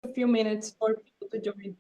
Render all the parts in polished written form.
a few minutes for people to join.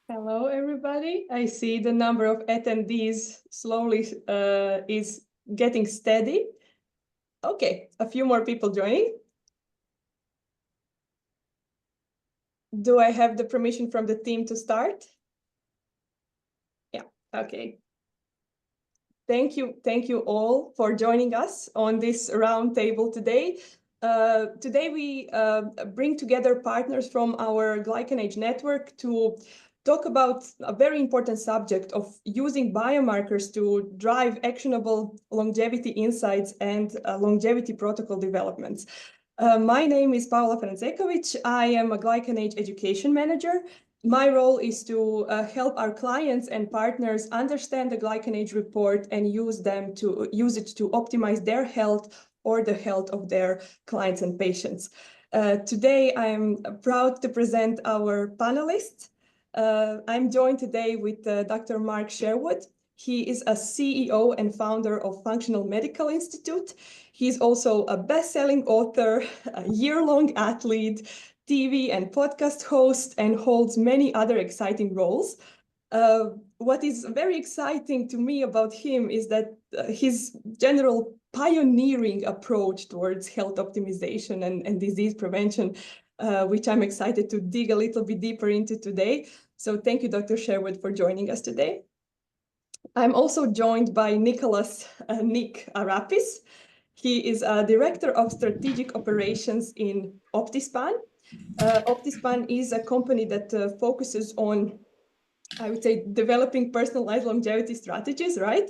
Hello, everybody. I see the number of attendees slowly is getting steady. Okay, a few more people joining. Do I have the permission from the team to start? Yeah, okay. Thank you all for joining us on this roundtable today. Today we bring together partners from our GlycanAge network to talk about a very important subject of using biomarkers to drive actionable longevity insights and longevity protocol developments. My name is Paula Francekovic. I am a GlycanAge education manager. My role is to help our clients and partners understand the GlycanAge report and use it to optimize their health or the health of their clients and patients. Today, I'm proud to present our panelists. I'm joined today with Dr. Mark Sherwood. He is a CEO and founder of Functional Medical Institute. He's also a best-selling author, a year-long athlete, TV and podcast host, and holds many other exciting roles. What is very exciting to me about him is that his general pioneering approach towards health optimization and disease prevention, which I'm excited to dig a little bit deeper into today. So thank you, Dr. Sherwood, for joining us today. I'm also joined by Nicholas Nick Arapis. He is a director of strategic operations in Optispan. Optispan is a company that focuses on, I would say, developing personalized longevity strategies, right?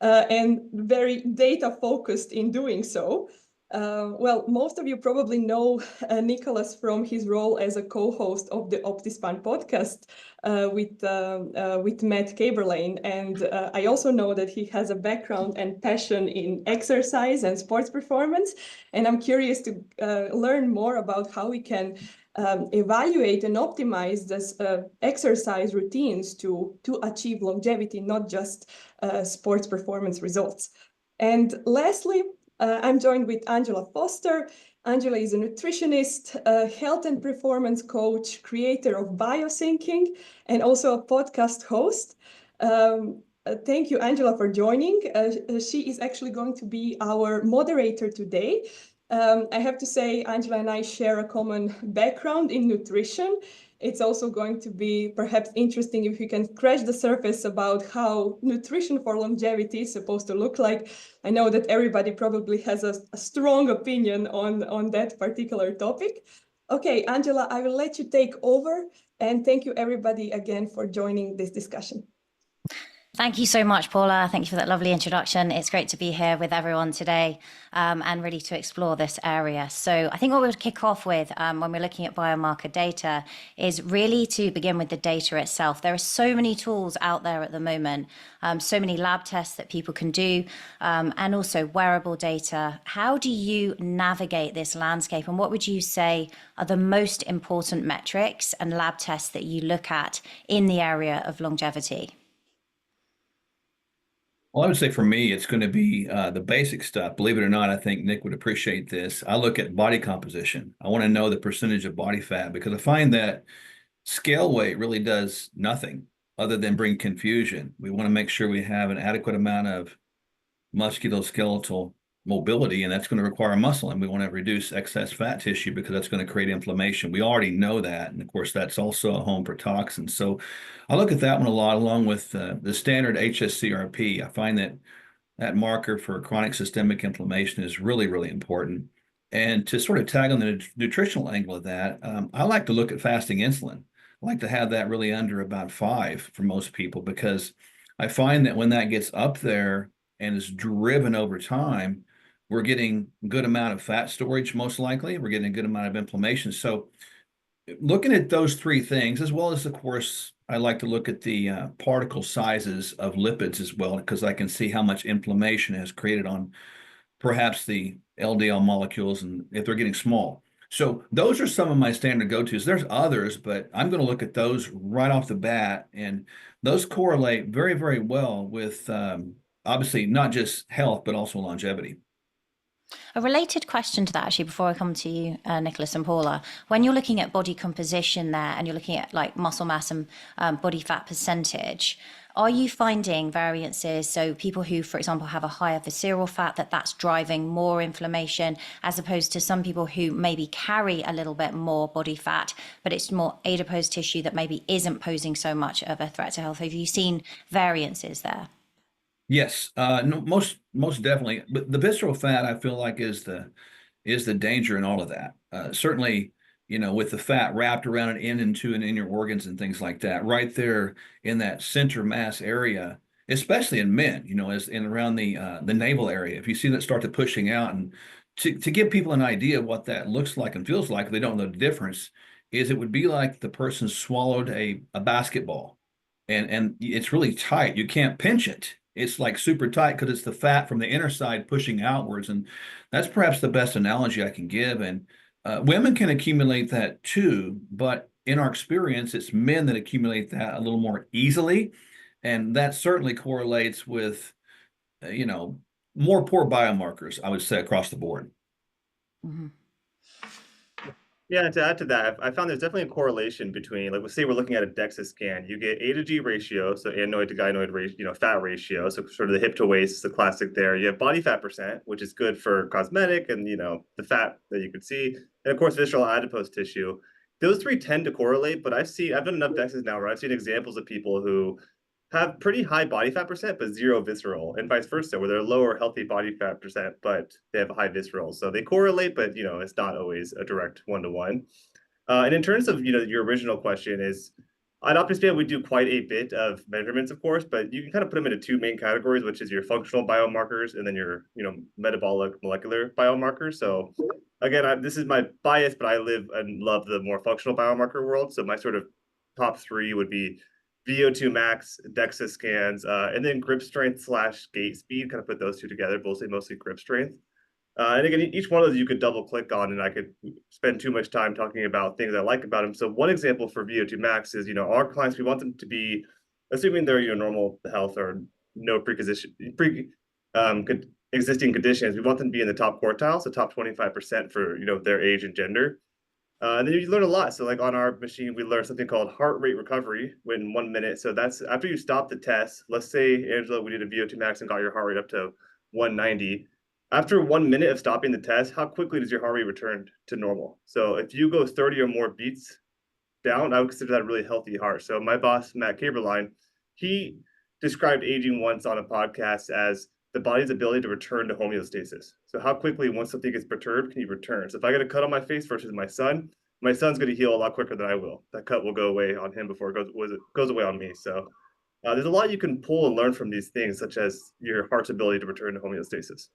And very data focused in doing so. Well, most of you probably know Nicholas from his role as a co-host of the Optispan podcast with Matt Caberlane. And I also know that he has a background and passion in exercise and sports performance. And I'm curious to learn more about how we can evaluate and optimize this exercise routines to achieve longevity, not just sports performance results. And lastly, I'm joined with Angela Foster. Angela is a nutritionist, a health and performance coach, creator of Biosyncing, and also a podcast host. Thank you, Angela, for joining. She is actually going to be our moderator today. I have to say, Angela and I share a common background in nutrition. It's also going to be perhaps interesting if we can scratch the surface about how nutrition for longevity is supposed to look like. I know that everybody probably has a strong opinion on that particular topic. Okay, Angela, I will let you take over, and thank you everybody again for joining this discussion. Thank you so much, Paula. Thank you for that lovely introduction. It's great to be here with everyone today and really to explore this area. So, I think what we would kick off with when we're looking at biomarker data is really to begin with the data itself. There are so many tools out there at the moment, so many lab tests that people can do, and also wearable data. How do you navigate this landscape, and what would you say are the most important metrics and lab tests that you look at in the area of longevity? Well, I would say for me, it's going to be the basic stuff. Believe it or not, I think Nick would appreciate this. I look at body composition. I want to know the percentage of body fat because I find that scale weight really does nothing other than bring confusion. We want to make sure we have an adequate amount of musculoskeletal mobility, and that's going to require muscle. And we want to reduce excess fat tissue because that's going to create inflammation. We already know that. And of course, that's also a home for toxins. So I look at that one a lot, along with the standard HSCRP. I find that that marker for chronic systemic inflammation is really, really important. And to sort of tag on the nutritional angle of that, I like to look at fasting insulin. I like to have that really under about 5 for most people because I find that when that gets up there and is driven over time, we're getting a good amount of fat storage, most likely. We're getting a good amount of inflammation. So looking at those three things, as well as, of course, I like to look at the particle sizes of lipids as well, because I can see how much inflammation has created on perhaps the LDL molecules and if they're getting small. So those are some of my standard go-tos. There's others, but I'm going to look at those right off the bat, and those correlate very, very well with obviously not just health, but also longevity. A related question to that, actually, before I come to you, Nicholas and Paula, when you're looking at body composition there and you're looking at like muscle mass and body fat percentage, are you finding variances? So people who, for example, have a higher visceral fat, that's driving more inflammation, as opposed to some people who maybe carry a little bit more body fat, but it's more adipose tissue that maybe isn't posing so much of a threat to health. Have you seen variances there? Yes, no, most definitely. But the visceral fat, I feel like, is the danger in all of that. Certainly, with the fat wrapped around and into and in your organs and things like that, right there in that center mass area, especially in men, as in around the navel area. If you see that start to pushing out, and to give people an idea of what that looks like and feels like, if they don't know the difference, is it would be like the person swallowed a basketball, and it's really tight. You can't pinch it. It's like super tight because it's the fat from the inner side pushing outwards. And that's perhaps the best analogy I can give. And women can accumulate that too, but in our experience, it's men that accumulate that a little more easily. And that certainly correlates with, uh, you know, more poor biomarkers, I would say, across the board. Mhm. Yeah, and to add to that, I found there's definitely a correlation between, like, let's say we're looking at a DEXA scan, you get A to G ratio, so anoid to gynoid ratio, fat ratio, so sort of the hip to waist is the classic there. You have body fat percent, which is good for cosmetic and, the fat that you could see, and of course, visceral adipose tissue. Those three tend to correlate, but I've done enough DEXAs now where I've seen examples of people who have pretty high body fat percent, but zero visceral, and vice versa, where they're lower healthy body fat percent, but they have a high visceral. So they correlate, but it's not always a direct one-to-one. And in terms of your original question is, at OptiSpan we do quite a bit of measurements, of course, but you can kind of put them into two main categories, which is your functional biomarkers and then your metabolic molecular biomarkers. So again, this is my bias, but I live and love the more functional biomarker world. So my sort of top three would be VO2 max, DEXA scans, and then grip strength slash gait speed. Kind of put those two together, mostly grip strength. And again, each one of those you could double click on, and I could spend too much time talking about things I like about them. So one example for VO2 max is, our clients, we want them to be, assuming they're normal health or no existing conditions, we want them to be in the top quartile, so top 25% for their age and gender. And then you learn a lot. So like on our machine, we learn something called heart rate recovery in 1 minute. So that's after you stop the test. Let's say, Angela, we did a VO2 max and got your heart rate up to 190. After 1 minute of stopping the test, how quickly does your heart rate return to normal? So if you go 30 or more beats down, I would consider that a really healthy heart. So my boss, Matt Caberline, he described aging once on a podcast as the body's ability to return to homeostasis. So how quickly, once something gets perturbed, can you return? So if I get a cut on my face versus my son's going to heal a lot quicker than I will. That cut will go away on him before it goes away on me. So There's a lot you can pull and learn from these things, such as your heart's ability to return to homeostasis.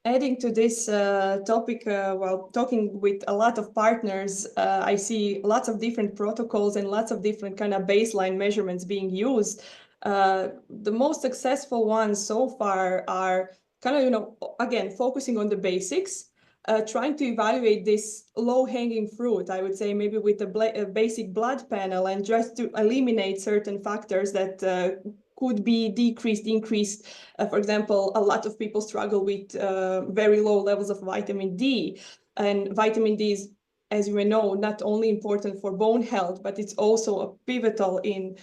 Adding to this topic, while talking with a lot of partners, I see lots of different protocols and lots of different kind of baseline measurements being used. The most successful ones so far are kind of, again, focusing on the basics, trying to evaluate this low-hanging fruit, I would say, maybe with a basic blood panel, and just to eliminate certain factors that could be decreased, increased. For example, a lot of people struggle with very low levels of vitamin D. And vitamin D is, as you may know, not only important for bone health, but it's also a pivotal in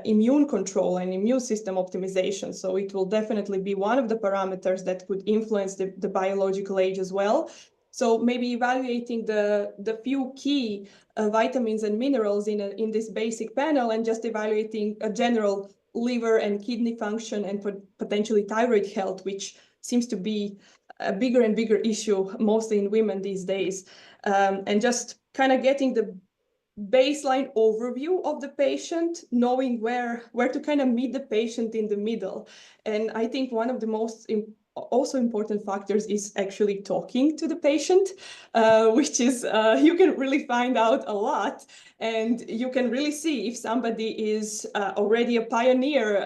immune control and immune system optimization. So it will definitely be one of the parameters that could influence the biological age as well. So maybe evaluating the few key vitamins and minerals in this basic panel, and just evaluating a general liver and kidney function and potentially thyroid health, which seems to be a bigger and bigger issue, mostly in women these days. And just kind of getting the baseline overview of the patient, knowing where to kind of meet the patient in the middle. And I think one of the most also important factors is actually talking to the patient, which is you can really find out a lot, and you can really see if somebody is already a pioneer,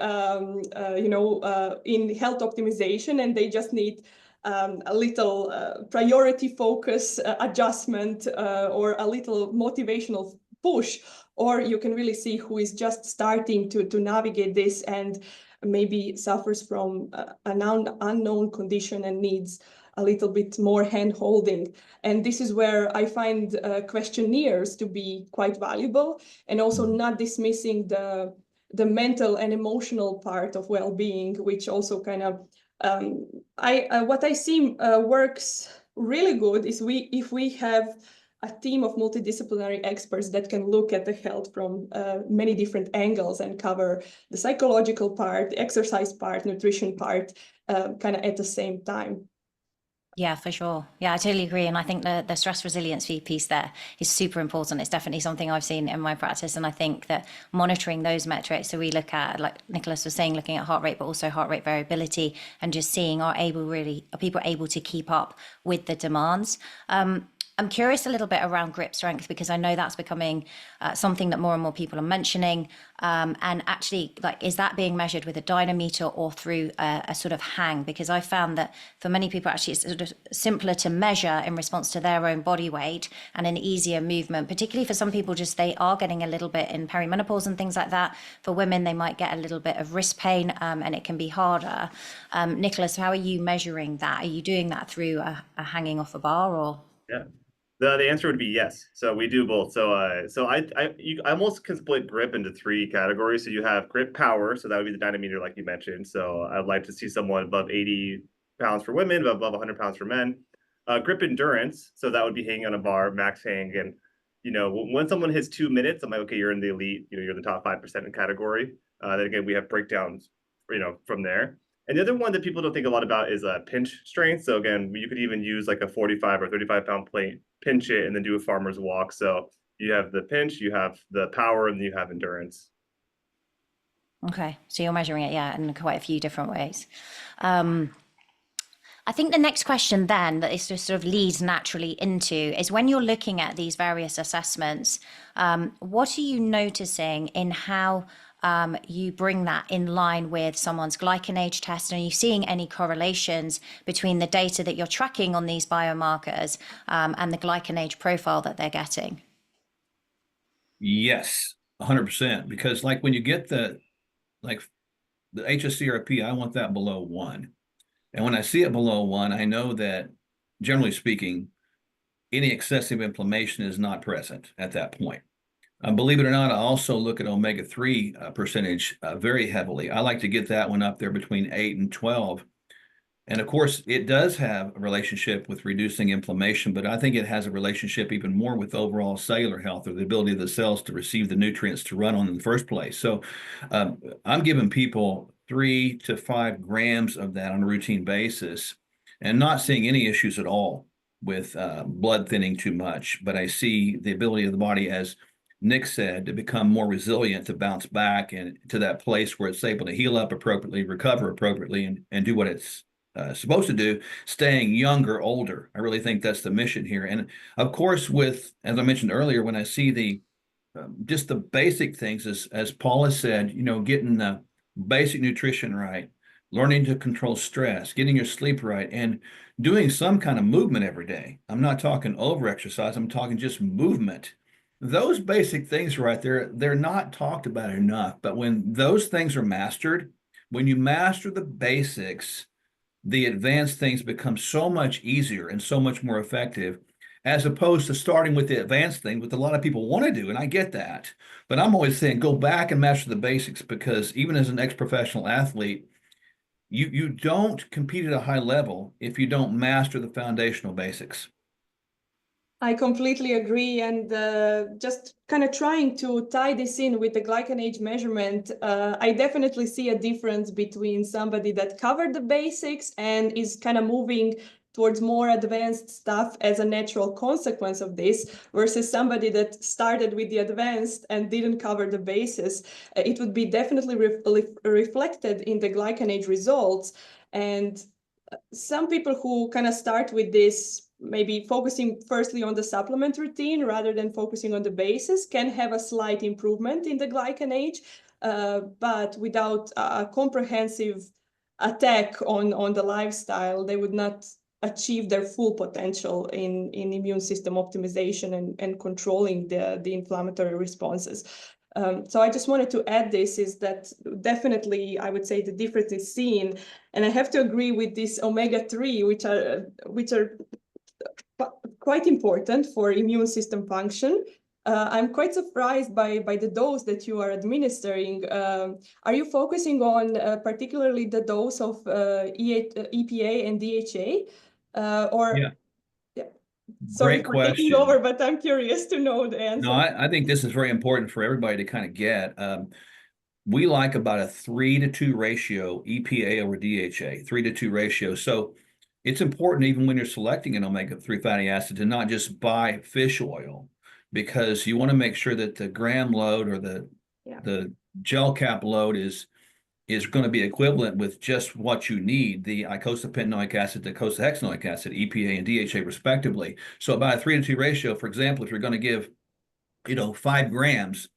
in health optimization, and they just need a little priority focus adjustment or a little motivational push, or you can really see who is just starting to navigate this and maybe suffers from an unknown condition and needs a little bit more hand-holding. And this is where I find questionnaires to be quite valuable, and also not dismissing the mental and emotional part of well-being, which also kind of what I see works really good is if we have a team of multidisciplinary experts that can look at the health from many different angles and cover the psychological part, the exercise part, nutrition part, kind of at the same time. Yeah, for sure. Yeah, I totally agree. And I think the stress resiliency piece there is super important. It's definitely something I've seen in my practice. And I think that monitoring those metrics, so we look at, like Nicholas was saying, looking at heart rate, but also heart rate variability, and just seeing are people able to keep up with the demands. I'm curious a little bit around grip strength, because I know that's becoming something that more and more people are mentioning. And actually, like, is that being measured with a dynameter or through a sort of hang? Because I found that for many people, actually, it's sort of simpler to measure in response to their own body weight and an easier movement, particularly for some people, just they are getting a little bit in perimenopause and things like that. For women, they might get a little bit of wrist pain, and it can be harder. Nicholas, how are you measuring that? Are you doing that through a hanging off a bar, or? Yeah. The answer would be yes. So we do both. So I almost can split grip into three categories. So you have grip power. So that would be the dynameter, like you mentioned. So I'd like to see someone above 80 pounds for women, but above 100 pounds for men. Grip endurance. So that would be hanging on a bar, max hang. And, when someone hits 2 minutes, I'm like, okay, you're in the elite, you're the top 5% in category. Then again, we have breakdowns, from there. And the other one that people don't think a lot about is pinch strength. So again, you could even use like a 45 or 35 pound plate, pinch it, and then do a farmer's walk. So you have the pinch, you have the power, and you have endurance. Okay, so you're measuring it, yeah, in quite a few different ways. I think the next question then that is just sort of leads naturally into is, when you're looking at these various assessments, what are you noticing in how you bring that in line with someone's glycan age test? And are you seeing any correlations between the data that you're tracking on these biomarkers and the glycan age profile that they're getting? Yes, 100%. Because like when you get the HSCRP, I want that below 1. And when I see it below 1, I know that, generally speaking, any excessive inflammation is not present at that point. Believe it or not, I also look at omega-3 percentage very heavily. I like to get that one up there between 8 and 12. And of course, it does have a relationship with reducing inflammation, but I think it has a relationship even more with overall cellular health, or the ability of the cells to receive the nutrients to run on in the first place. So I'm giving people 3 to 5 grams of that on a routine basis, and not seeing any issues at all with blood thinning too much. But I see the ability of the body, as Nick said, to become more resilient, to bounce back and to that place where it's able to heal up appropriately, recover appropriately, and do what it's supposed to do, staying younger, older. I really think that's the mission here. And of course, with, as I mentioned earlier, when I see the just the basic things, as Paula said, getting the basic nutrition right, learning to control stress, getting your sleep right, and doing some kind of movement every day. I'm not talking over exercise, I'm talking just movement. Those basic things right there, they're not talked about enough. But when those things are mastered, when you master the basics, the advanced things become so much easier and so much more effective, as opposed to starting with the advanced thing, which a lot of people want to do. And I get that. But I'm always saying go back and master the basics, because even as an ex-professional athlete, you don't compete at a high level if you don't master the foundational basics. I completely agree. And just kind of trying to tie this in with the glycan age measurement, I definitely see a difference between somebody that covered the basics and is kind of moving towards more advanced stuff as a natural consequence of this, versus somebody that started with the advanced and didn't cover the bases. It would be definitely reflected in the glycan age results. And some people who kind of start with this, maybe focusing firstly on the supplement routine rather than focusing on the basis, can have a slight improvement in the glycan age, but without a comprehensive attack on the lifestyle, they would not achieve their full potential in immune system optimization and controlling the inflammatory responses. So I just wanted to add this, is that definitely I would say the difference is seen. And I have to agree with this omega-3, which are quite important for immune system function. I'm quite surprised by the dose that you are administering. Are you focusing on particularly the dose of EPA and DHA? Or Yeah. Yeah. Sorry Great for taking question. over, but I'm curious to know the answer. No, I think this is very important for everybody to kind of get. We like about a 3-to-2 ratio, EPA over DHA, 3-to-2 ratio. So it's important, even when you're selecting an omega-3 fatty acid, to not just buy fish oil, because you want to make sure that the gram load or the gel cap load is going to be equivalent with just what you need, the icosapentaenoic acid, docosahexaenoic acid, EPA and DHA respectively. So about a 3-to-2 ratio, for example, if you're going to give 5 grams,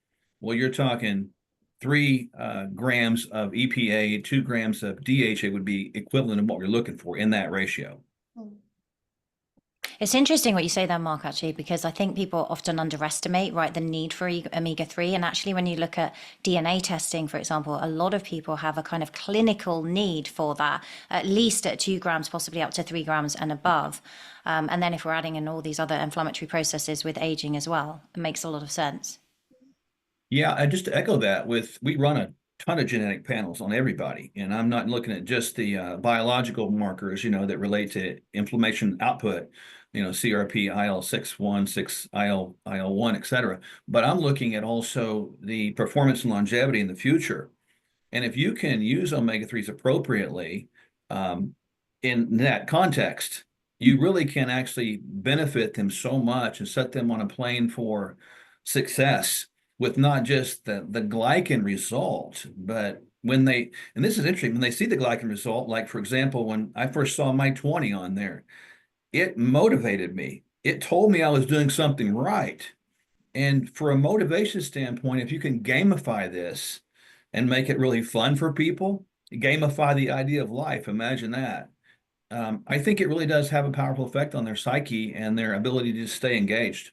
well, you're talking 3 grams of EPA, 2 grams of DHA would be equivalent of what you're looking for in that ratio. It's interesting what you say there, Mark, actually, because I think people often underestimate, right, the need for omega-3. And actually, when you look at DNA testing, for example, a lot of people have a kind of clinical need for that, at least at 2 grams, possibly up to 3 grams and above. And then if we're adding in all these other inflammatory processes with aging as well, it makes a lot of sense. Yeah, and just to echo that, we run a ton of genetic panels on everybody, and I'm not looking at just the biological markers, that relate to inflammation output, CRP, IL-6, 6, IL-1, et cetera. But I'm looking at also the performance and longevity in the future. And if you can use omega-3s appropriately in that context, you really can actually benefit them so much and set them on a plane for success, with not just the glycan result, but when they, and this is interesting, when they see the glycan result, like for example, when I first saw my 20 on there, it motivated me. It told me I was doing something right. And for a motivation standpoint, if you can gamify this and make it really fun for people, gamify the idea of life, imagine that. I think it really does have a powerful effect on their psyche and their ability to stay engaged.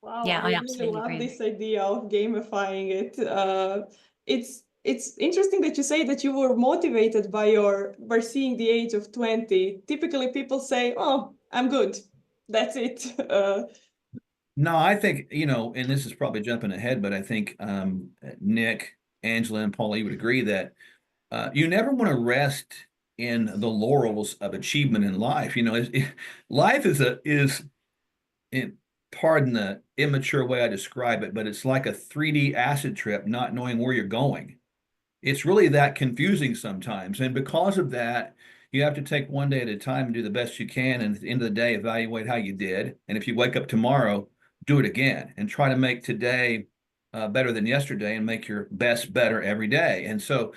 Wow, Yeah, I I really absolutely love agree. this idea of gamifying it. It's interesting that you say that you were motivated by seeing the age of 20. Typically, people say, "Oh, I'm good. That's it." No, I think, and this is probably jumping ahead, but I think Nick, Angela, and Paula, you would agree that you never want to rest in the laurels of achievement in life. Life is pardon the immature way I describe it, but it's like a 3D acid trip, not knowing where you're going. It's really that confusing sometimes. And because of that, you have to take one day at a time and do the best you can. And at the end of the day, evaluate how you did. And if you wake up tomorrow do it again and try to make today better than yesterday and make your best better every day. And so,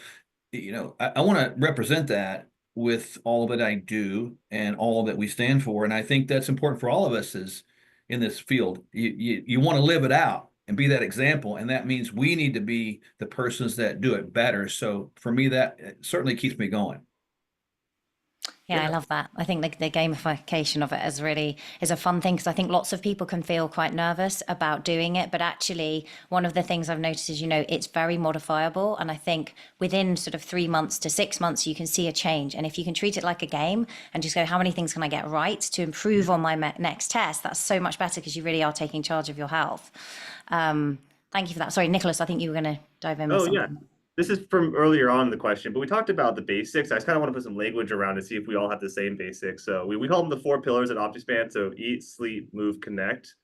I want to represent that with all that I do and all that we stand for. And I think that's important for all of us is in this field. You want to live it out and be that example. And that means we need to be the persons that do it better. So for me, that certainly keeps me going. Yeah, I Yeah. love that. I think the gamification of it is a fun thing because I think lots of people can feel quite nervous about doing it, but actually one of the things I've noticed is, it's very modifiable. And I think within sort of 3 months to 6 months, you can see a change. And if you can treat it like a game and just go, how many things can I get right to improve on my next test? That's so much better because you really are taking charge of your health. Thank you for that. Sorry, Nicholas, I think you were going to dive in with Oh, yeah. something. This is from earlier on in the question, but we talked about the basics. I just kind of want to put some language around to see if we all have the same basics. So we call them the 4 pillars at OptiSpan. So eat, sleep, move, connect.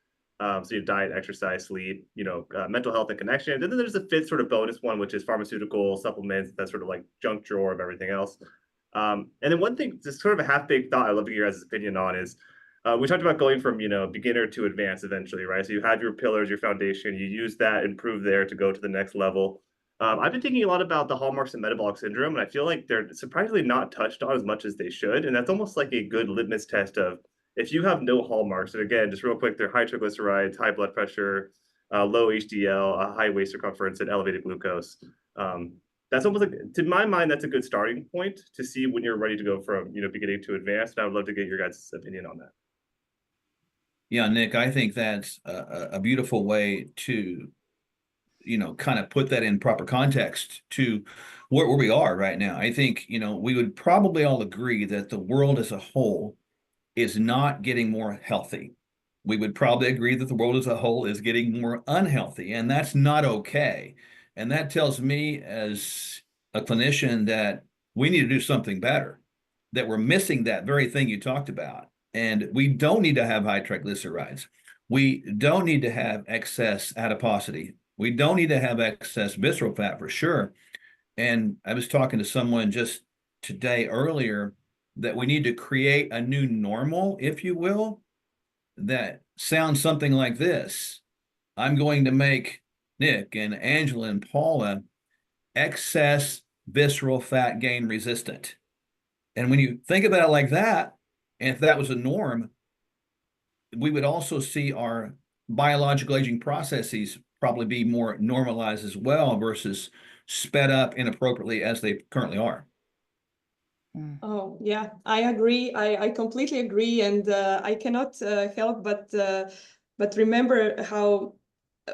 So your diet, exercise, sleep, mental health and connection. And then there's the fifth sort of bonus one, which is pharmaceutical supplements. That's sort of like junk drawer of everything else. And then one thing, just sort of a half-baked thought I'd love to get your guys' opinion on is, we talked about going from, beginner to advanced eventually, right? So you have your pillars, your foundation, you use that, improve there to go to the next level. I've been thinking a lot about the hallmarks of metabolic syndrome, and I feel like they're surprisingly not touched on as much as they should. And that's almost like a good litmus test of if you have no hallmarks. And again, just real quick, they're high triglycerides, high blood pressure, low HDL, a high waist circumference, and elevated glucose. That's almost like, to my mind, that's a good starting point to see when you're ready to go from beginning to advanced. And I would love to get your guys' opinion on that. Yeah, Nick, I think that's a beautiful way to kind of put that in proper context to where we are right now. I think, we would probably all agree that the world as a whole is not getting more healthy. We would probably agree that the world as a whole is getting more unhealthy, and that's not okay. And that tells me as a clinician that we need to do something better, that we're missing that very thing you talked about. And we don't need to have high triglycerides. We don't need to have excess adiposity. We don't need to have excess visceral fat for sure. And I was talking to someone just today earlier that we need to create a new normal, if you will, that sounds something like this. I'm going to make Nick and Angela and Paula excess visceral fat gain resistant. And when you think about it like that, and if that was a norm, we would also see our biological aging processes probably be more normalized as well versus sped up inappropriately as they currently are. Oh, yeah, I agree. I completely agree. And I cannot help but remember how,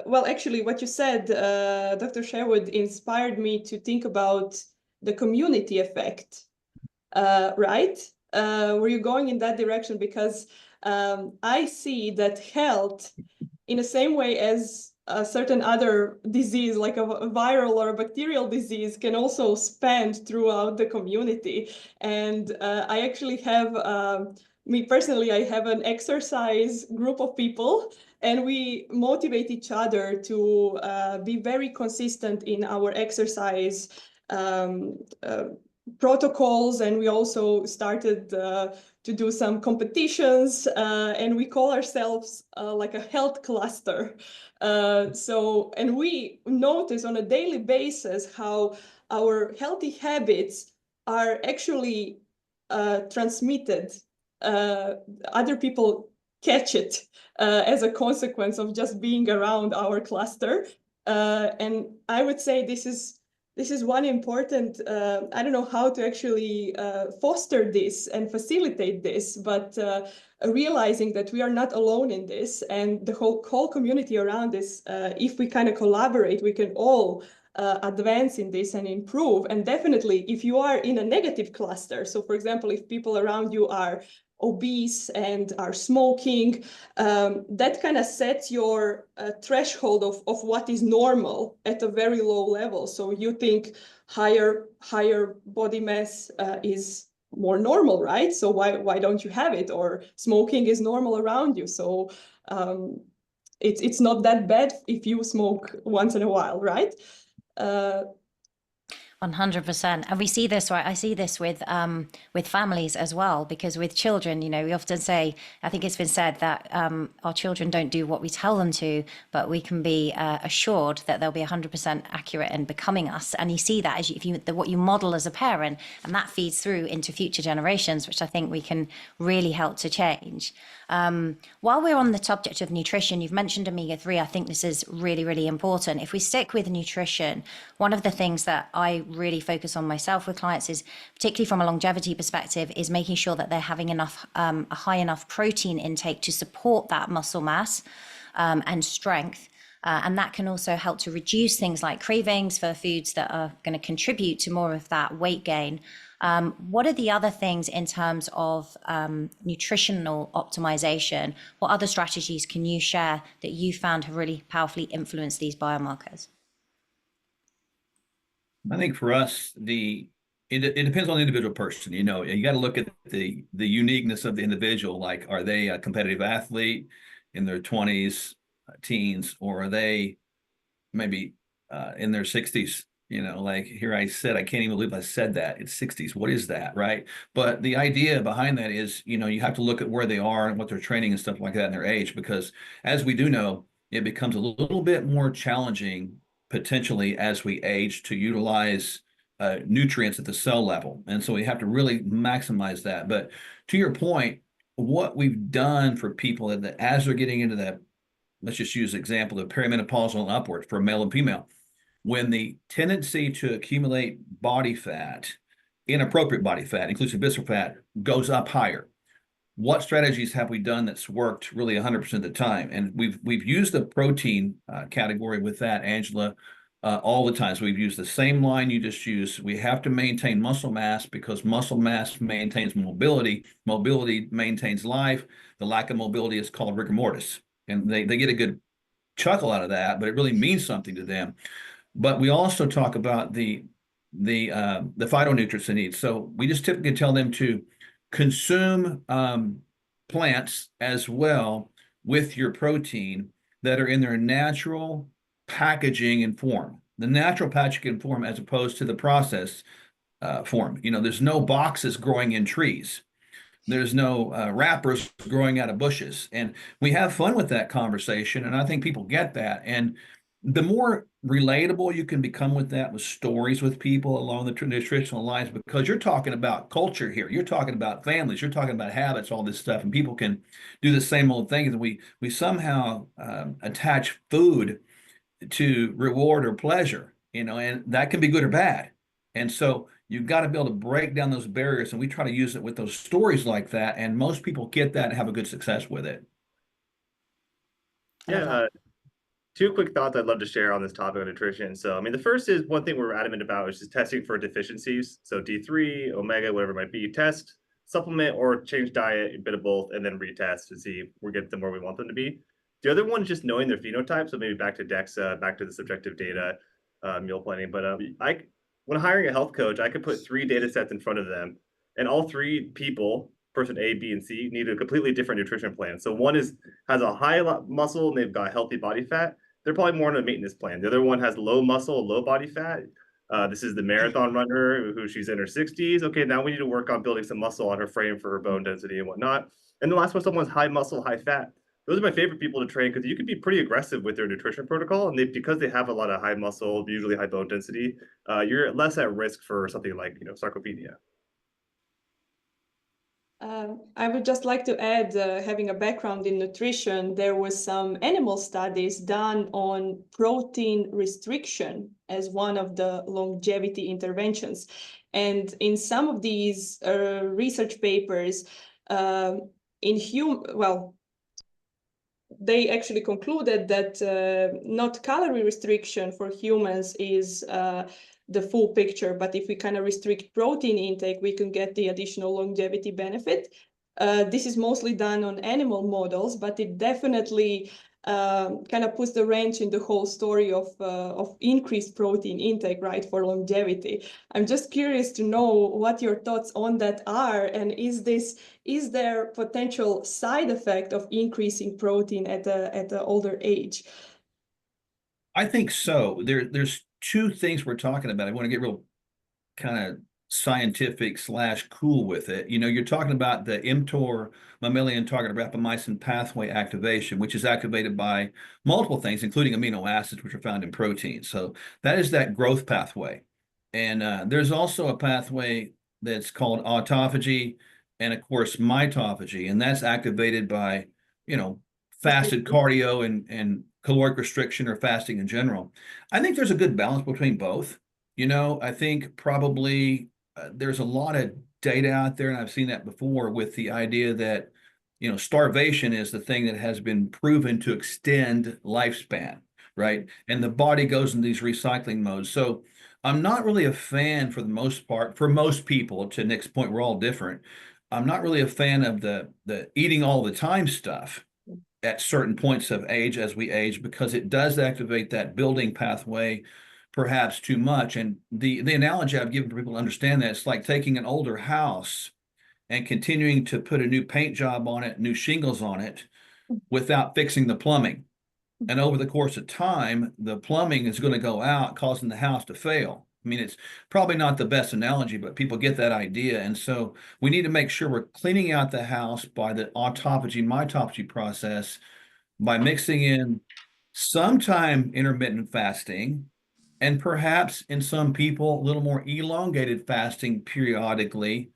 well, actually, what you said, Dr. Sherwood, inspired me to think about the community effect, right? Were you going in that direction? Because I see that health, in the same way as a certain other disease, like a viral or a bacterial disease, can also span throughout the community. And I actually have, me personally, I have an exercise group of people, and we motivate each other to be very consistent in our exercise protocols. And we also started to do some competitions, and we call ourselves like a health cluster. And we notice on a daily basis how our healthy habits are actually transmitted. Other people catch it as a consequence of just being around our cluster. And I would say this is one important, I don't know how to actually foster this and facilitate this, but realizing that we are not alone in this, and the whole community around this, if we kind of collaborate, we can all advance in this and improve. And definitely, if you are in a negative cluster, so for example, if people around you are obese and are smoking, that kind of sets your threshold of what is normal at a very low level. So you think higher body mass is more normal, right? So why don't you have it? Or smoking is normal around you, so it's not that bad if you smoke once in a while, right? 100%. And we see this, right? I see this with families as well, because with children, you know, we often say, I think it's been said that our children don't do what we tell them to, but we can be assured that they'll be 100% accurate in becoming us. And you see that as what you model as a parent, and that feeds through into future generations, which I think we can really help to change. While we're on the subject of nutrition, you've mentioned omega-3. I think this is really, really important. If we stick with nutrition, one of the things that I really focus on myself with clients is, particularly from a longevity perspective, is making sure that they're having enough, a high enough protein intake to support that muscle mass and strength. And that can also help to reduce things like cravings for foods that are going to contribute to more of that weight gain. What are the other things in terms of nutritional optimization? What other strategies can you share that you found have really powerfully influenced these biomarkers? I think for us, it depends on the individual person. You know, you got to look at the uniqueness of the individual. Like, are they a competitive athlete in their 20s, teens, or are they maybe in their 60s? You know, like here I said, I can't even believe I said that. It's 60s. What is that, right? But the idea behind that is, you know, you have to look at where they are and what they're training and stuff like that in their age, because as we do know, it becomes a little bit more challenging potentially as we age to utilize nutrients at the cell level. And so we have to really maximize that. But to your point, what we've done for people that as they're getting into that, let's just use the example of perimenopausal and upward for male and female, when the tendency to accumulate body fat, inappropriate body fat, inclusive visceral fat, goes up higher. What strategies have we done that's worked really 100% of the time? And we've used the protein category with that, Angela, all the time. So we've used the same line you just used. We have to maintain muscle mass because muscle mass maintains mobility. Mobility maintains life. The lack of mobility is called rigor mortis. And they get a good chuckle out of that, but it really means something to them. But we also talk about the phytonutrients they need. So we just typically tell them to consume plants as well with your protein that are in their natural packaging and form. The natural packaging and form as opposed to the processed form. You know, there's no boxes growing in trees. There's no wrappers growing out of bushes. And we have fun with that conversation. And I think people get that. And the more relatable you can become with that, with stories with people along the nutritional lines, because you're talking about culture here. You're talking about families. You're talking about habits, all this stuff. And people can do the same old things. And we somehow attach food to reward or pleasure, you know, and that can be good or bad. And so you've got to be able to break down those barriers, and we try to use it with those stories like that, and most people get that and have a good success with it. Yeah, two quick thoughts I'd love to share on this topic of nutrition. So, I mean, the first is one thing we're adamant about is just testing for deficiencies. So D3, omega, whatever it might be, test, supplement, or change diet, a bit of both, and then retest to see if we get them where we want them to be. The other one is just knowing their phenotype. So maybe back to DEXA, back to the subjective data, meal planning. But when hiring a health coach, I could put 3 data sets in front of them, and all 3 people, person A, B, and C, need a completely different nutrition plan. So one has a high muscle and they've got healthy body fat. They're probably more on a maintenance plan. The other one has low muscle, low body fat. This is the marathon runner who she's in her 60s. Okay, now we need to work on building some muscle on her frame for her bone density and whatnot. And the last one, someone's high muscle, high fat. Those are my favorite people to train because you can be pretty aggressive with their nutrition protocol. And because they have a lot of high muscle, usually high bone density, you're less at risk for something like, sarcopenia. I would just like to add, having a background in nutrition, there was some animal studies done on protein restriction as one of the longevity interventions. And in some of these research papers, they actually concluded that not calorie restriction for humans is the full picture, but if we kind of restrict protein intake, we can get the additional longevity benefit. This is mostly done on animal models, but it definitely kind of puts the wrench in the whole story of increased protein intake, right, for longevity. I'm just curious to know what your thoughts on that are, and is there potential side effect of increasing protein at the older age? I think so. There's 2 things we're talking about. I want to get real kind of scientific / cool with it. You know, you're talking about the mTOR mammalian target rapamycin pathway activation, which is activated by multiple things, including amino acids, which are found in proteins. So that is that growth pathway. And there's also a pathway that's called autophagy and, of course, mitophagy. And that's activated by, you know, fasted cardio and caloric restriction or fasting in general. I think there's a good balance between both. You know, I think probably there's a lot of data out there, and I've seen that before with the idea that, you know, starvation is the thing that has been proven to extend lifespan, right? And the body goes in these recycling modes. So I'm not really a fan for the most part, for most people, to Nick's point, we're all different. I'm not really a fan of the eating all the time stuff at certain points of age as we age, because it does activate that building pathway perhaps too much. And the analogy I've given for people to understand that, it's like taking an older house and continuing to put a new paint job on it, new shingles on it, without fixing the plumbing. And over the course of time, the plumbing is going to go out, causing the house to fail. I mean, it's probably not the best analogy, but people get that idea. And so we need to make sure we're cleaning out the house by the autophagy, mitophagy process, by mixing in sometime intermittent fasting, and perhaps in some people, a little more elongated fasting periodically,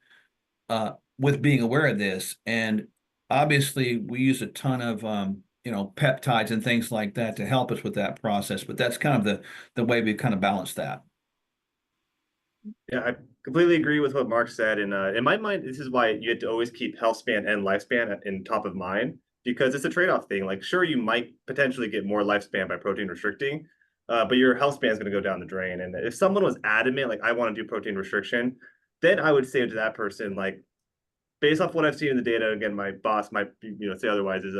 with being aware of this. And obviously, we use a ton of you know, peptides and things like that to help us with that process. But that's kind of the way we kind of balance that. Yeah, I completely agree with what Mark said. And in my mind, this is why you have to always keep health span and lifespan in top of mind, because it's a trade-off thing. Like, sure, you might potentially get more lifespan by protein restricting, but your health span is going to go down the drain. And if someone was adamant, like, I want to do protein restriction, then I would say to that person, like, based off what I've seen in the data, again, my boss might, say otherwise, is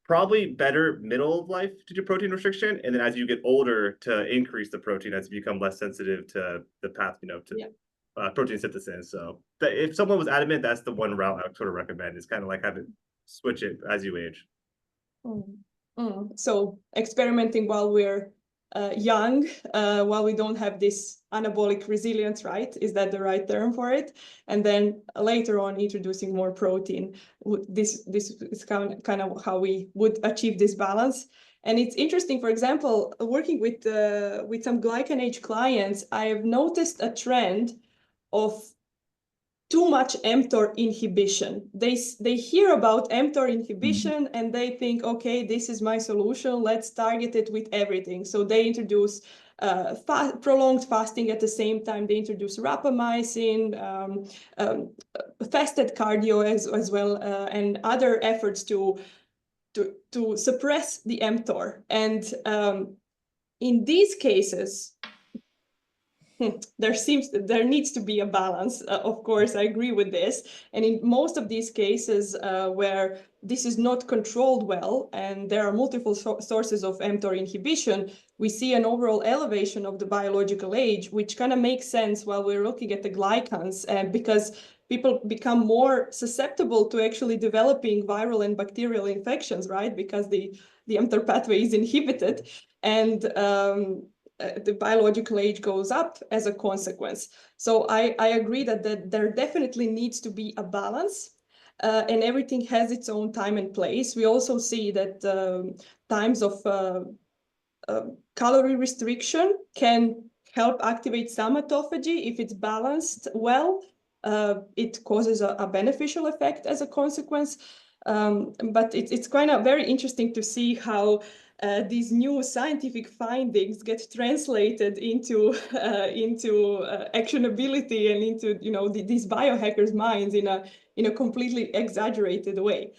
probably better middle of life to do protein restriction, and then as you get older, to increase the protein as you become less sensitive to the path, protein synthesis. So if someone was adamant, that's the one route I would sort of recommend, is kind of like have it switch it as you age. So experimenting while we're young, while we don't have this anabolic resilience, right? Is that the right term for it? And then later on, introducing more protein. This is kind of how we would achieve this balance. And it's interesting, for example, working with some glycan age clients, I have noticed a trend of too much mTOR inhibition. They hear about mTOR inhibition and they think, okay, this is my solution. Let's target it with everything. So they introduce prolonged fasting at the same time. They introduce rapamycin, fasted cardio as well, and other efforts to suppress the mTOR. And in these cases, there needs to be a balance. Of course, I agree with this. And in most of these cases where this is not controlled well, and there are multiple sources of mTOR inhibition, we see an overall elevation of the biological age, which kind of makes sense while we're looking at the glycans, because people become more susceptible to actually developing viral and bacterial infections, right? Because the mTOR pathway is inhibited, and the biological age goes up as a consequence. So I agree that there definitely needs to be a balance, and everything has its own time and place. We also see that times of calorie restriction can help activate some autophagy if it's balanced well. It causes a beneficial effect as a consequence. But it's kind of very interesting to see how these new scientific findings get translated into actionability and into these biohackers' minds in a completely exaggerated way.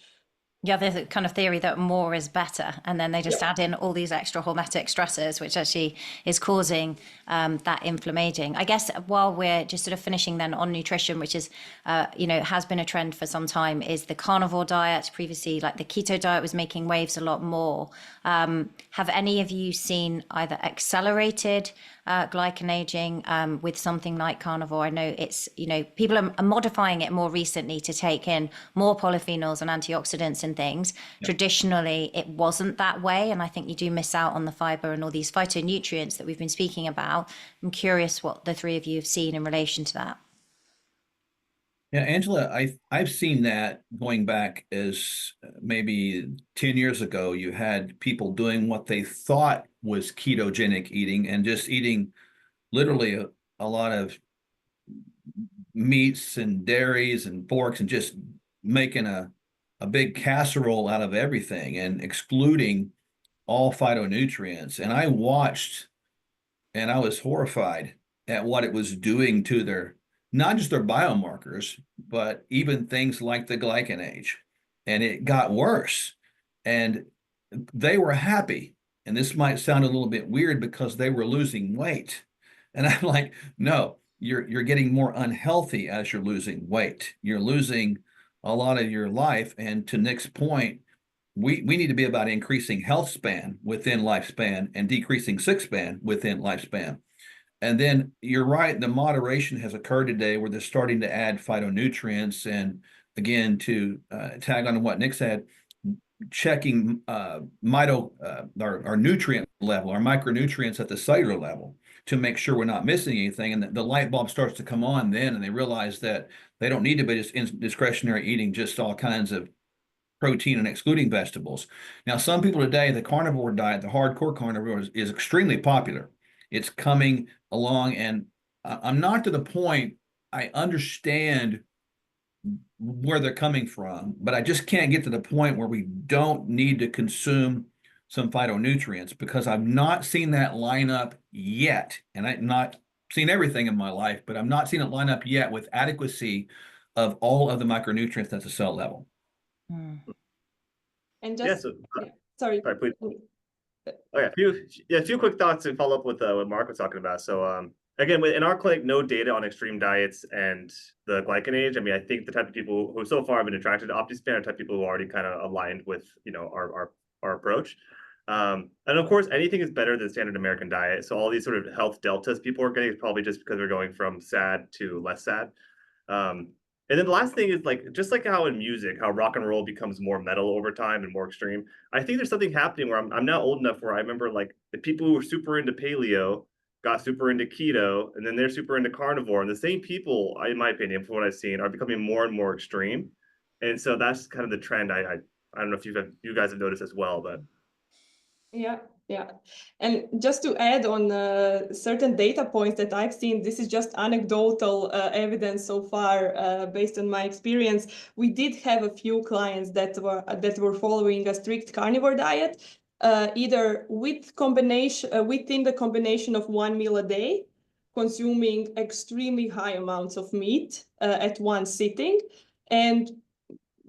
Yeah, there's a kind of theory that more is better, and then they just add in all these extra hormetic stressors, which actually is causing that inflammation. I guess while we're just sort of finishing then on nutrition, which is, has been a trend for some time, is the carnivore diet. Previously, like the keto diet was making waves a lot more. Have any of you seen either accelerated glycan aging with something like carnivore? I know it's, people are modifying it more recently to take in more polyphenols and antioxidants and things. Yep. Traditionally, it wasn't that way. And I think you do miss out on the fiber and all these phytonutrients that we've been speaking about. I'm curious what the three of you have seen in relation to that. Yeah, Angela, I've seen that going back as maybe 10 years ago. You had people doing what they thought was ketogenic eating and just eating literally a lot of meats and dairies and porks and just making a big casserole out of everything and excluding all phytonutrients. And I watched and I was horrified at what it was doing to their, not just their biomarkers, but even things like the glycanage. And it got worse. And they were happy. And this might sound a little bit weird because they were losing weight. And I'm like, no, you're getting more unhealthy as you're losing weight. You're losing a lot of your life. And to Nick's point, we need to be about increasing health span within lifespan and decreasing sick span within lifespan. And then you're right, the moderation has occurred today where they're starting to add phytonutrients. And again, to tag on to what Nick said, checking our nutrient level, our micronutrients at the cellular level to make sure we're not missing anything. And the light bulb starts to come on then, and they realize that they don't need to be just discretionary eating just all kinds of protein and excluding vegetables. Now, some people today, the carnivore diet, the hardcore carnivore is extremely popular. It's coming along, and I'm not to the point, I understand where they're coming from, but I just can't get to the point where we don't need to consume some phytonutrients because I've not seen that line up yet. And I've not seen everything in my life, but I've not seen it line up yet with adequacy of all of the micronutrients at the cell level. And just, Yeah, so, sorry, please. Oh, yeah, a few quick thoughts to follow up with what Mark was talking about. So again, in our clinic, no data on extreme diets and the glycanage. I mean, I think the type of people who so far have been attracted to OptiSpan are the type of people who are already kind of aligned with, you know, our approach. And of course, anything is better than standard American diet. So all these sort of health deltas people are getting is probably just because they're going from SAD to less SAD. And then the last thing is just like how in music, how rock and roll becomes more metal over time and more extreme. I think there's something happening where I'm now old enough where I remember like the people who were super into paleo got super into keto, and then they're super into carnivore. And the same people, in my opinion, from what I've seen, are becoming more and more extreme. And so that's kind of the trend. I don't know if you guys have noticed as well, but yeah. And just to add on certain data points that I've seen, this is just anecdotal evidence so far based on my experience. We did have a few clients that were following a strict carnivore diet, either within the combination of one meal a day, consuming extremely high amounts of meat at one sitting, and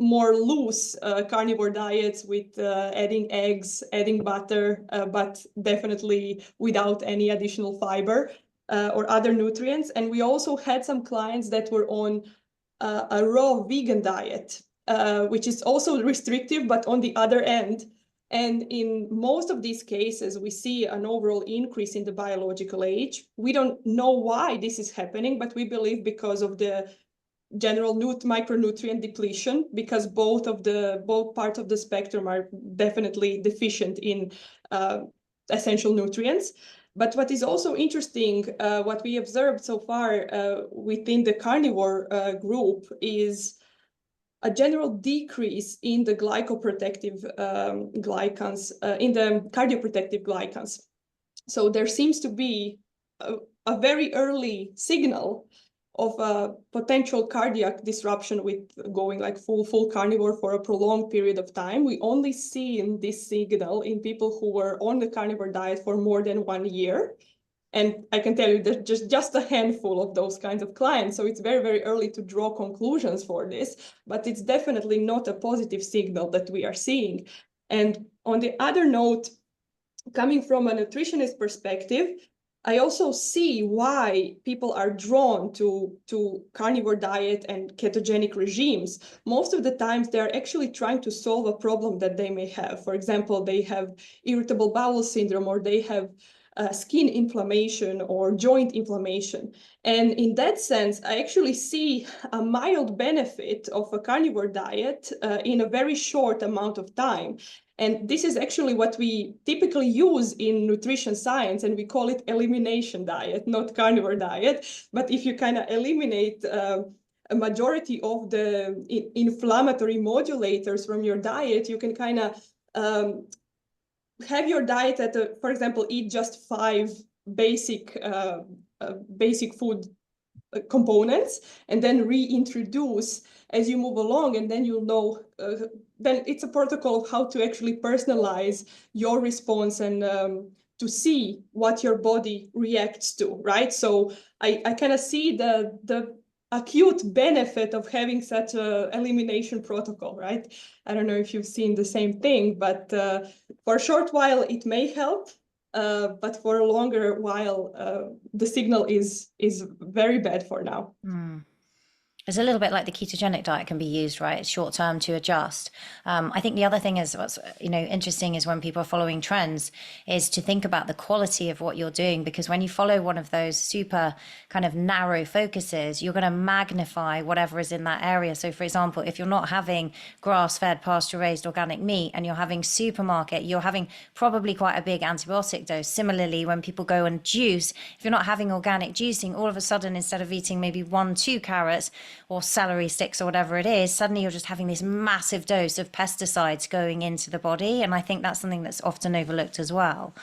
more loose carnivore diets with adding eggs, adding butter, but definitely without any additional fiber or other nutrients. And we also had some clients that were on a raw vegan diet, which is also restrictive, but on the other end. And in most of these cases, we see an overall increase in the biological age. We don't know why this is happening, but we believe because of the general micronutrient depletion, because both parts of the spectrum are definitely deficient in essential nutrients. But what is also interesting, what we observed so far within the carnivore group is a general decrease in the glycoprotective glycans, in the cardioprotective glycans. So there seems to be a very early signal of a potential cardiac disruption with going like full carnivore for a prolonged period of time. We only see in this signal in people who were on the carnivore diet for more than 1 year. And I can tell you there's just a handful of those kinds of clients. So it's very, very early to draw conclusions for this, but it's definitely not a positive signal that we are seeing. And on the other note, coming from a nutritionist perspective, I also see why people are drawn to carnivore diet and ketogenic regimes. Most of the times they're actually trying to solve a problem that they may have. For example, they have irritable bowel syndrome, or they have skin inflammation or joint inflammation. And in that sense, I actually see a mild benefit of a carnivore diet in a very short amount of time. And this is actually what we typically use in nutrition science, and we call it elimination diet, not carnivore diet. But if you kind of eliminate a majority of the inflammatory modulators from your diet, you can kind of have your diet at, for example, eat just 5 basic food components, and then reintroduce as you move along, and then you'll know, then it's a protocol of how to actually personalize your response and to see what your body reacts to, right? So I kind of see the acute benefit of having such a elimination protocol, right? I don't know if you've seen the same thing, but for a short while it may help, but for a longer while, the signal is very bad for now. It's a little bit like the ketogenic diet can be used, right? It's short term to adjust. I think the other thing is what's interesting is when people are following trends is to think about the quality of what you're doing, because when you follow one of those super kind of narrow focuses, you're going to magnify whatever is in that area. So for example, if you're not having grass-fed, pasture-raised organic meat and you're having supermarket, you're having probably quite a big antibiotic dose. Similarly, when people go and juice, if you're not having organic juicing, all of a sudden, instead of eating maybe 1-2 carrots or celery sticks or whatever it is, suddenly you're just having this massive dose of pesticides going into the body. And I think that's something that's often overlooked as well.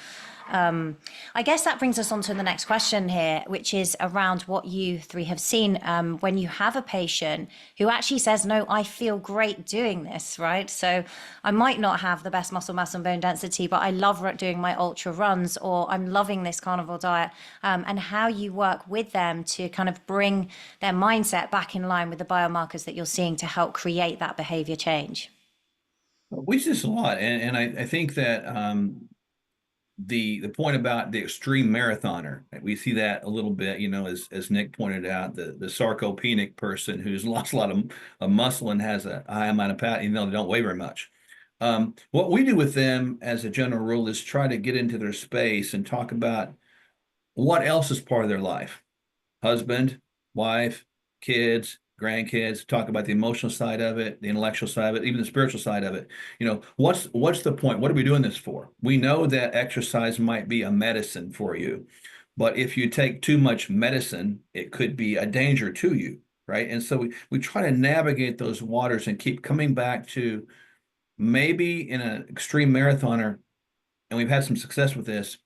I guess that brings us on to the next question here, which is around what you three have seen when you have a patient who actually says, no, I feel great doing this, right? So I might not have the best muscle mass and bone density, but I love doing my ultra runs, or I'm loving this carnivore diet, and how you work with them to kind of bring their mindset back in line with the biomarkers that you're seeing to help create that behavior change. We see this a lot, and I think that the point about the extreme marathoner, we see that a little bit, as Nick pointed out, the sarcopenic person who's lost a lot of muscle and has a high amount of fat, even though they don't weigh very much. What we do with them as a general rule is try to get into their space and talk about what else is part of their life. Husband, wife, kids, grandkids, talk about the emotional side of it, the intellectual side of it, even the spiritual side of it. What's the point? What are we doing this for? We know that exercise might be a medicine for you, but if you take too much medicine, it could be a danger to you, right? And so we try to navigate those waters and keep coming back to, maybe in an extreme marathoner, and we've had some success with this,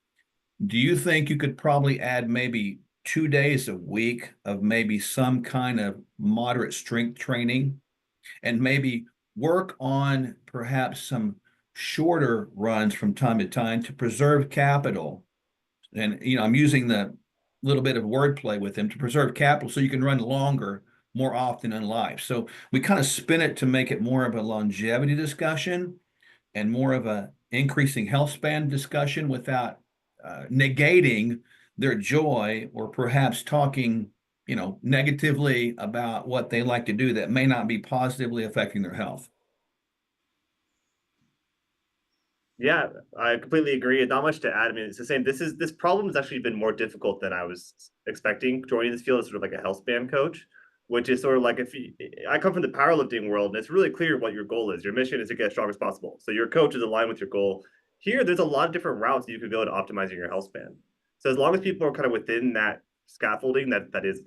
do you think you could probably add maybe 2 days a week of maybe some kind of moderate strength training, and maybe work on perhaps some shorter runs from time to time to preserve capital? And, I'm using the little bit of wordplay with them, to preserve capital so you can run longer more often in life. So we kind of spin it to make it more of a longevity discussion and more of a increasing health span discussion without negating their joy, or perhaps talking, negatively about what they like to do that may not be positively affecting their health. Yeah, I completely agree. Not much to add. I mean, it's the same. This problem has actually been more difficult than I was expecting joining this field as sort of like a health span coach, which is sort of like, I come from the powerlifting world, and it's really clear what your goal is. Your mission is to get as strong as possible. So your coach is aligned with your goal. Here, there's a lot of different routes that you could go to optimizing your health span. So as long as people are kind of within that scaffolding that is,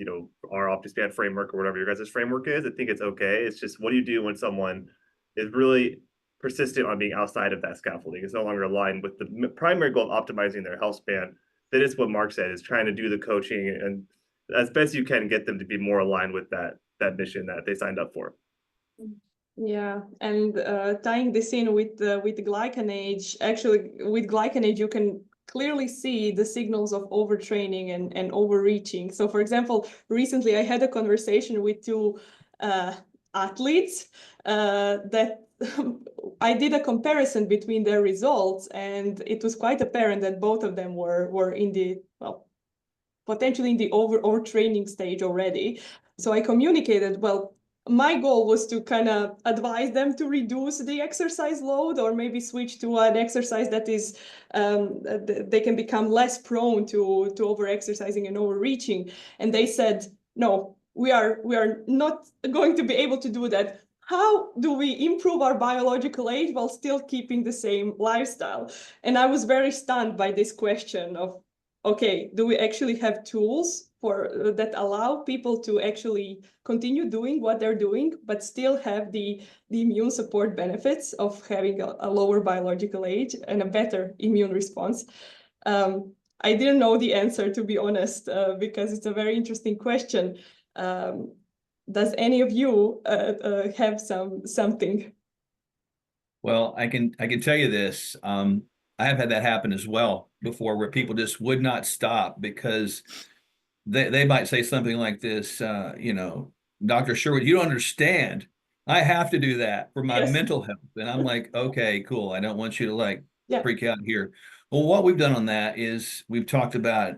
our OptiSpan framework or whatever your guys' framework is, I think it's okay. It's just, what do you do when someone is really persistent on being outside of that scaffolding? It's no longer aligned with the primary goal of optimizing their health span. That is what Mark said, is trying to do the coaching and as best you can get them to be more aligned with that mission that they signed up for. Yeah, and tying this in with glycanage, actually with glycanage you can clearly see the signals of overtraining and overreaching. So for example, recently I had a conversation with 2 athletes that I did a comparison between their results, and it was quite apparent that both of them were in the, potentially in the overtraining stage already. So I communicated, well, my goal was to kind of advise them to reduce the exercise load, or maybe switch to an exercise that is they can become less prone to over exercising and overreaching. And they said, no, we are not going to be able to do that. How do we improve our biological age while still keeping the same lifestyle? And I was very stunned by this question of, okay, do we actually have tools for that allow people to actually continue doing what they're doing, but still have the immune support benefits of having a lower biological age and a better immune response? I didn't know the answer, to be honest, because it's a very interesting question. Does any of you have something? Well, I can tell you this. I have had that happen as well before, where people just would not stop because they might say something like this, Dr. Sherwood, you don't understand. I have to do that for my Yes. mental health. And I'm like, okay, cool. I don't want you to like Yeah. freak out here. Well, what we've done on that is we've talked about,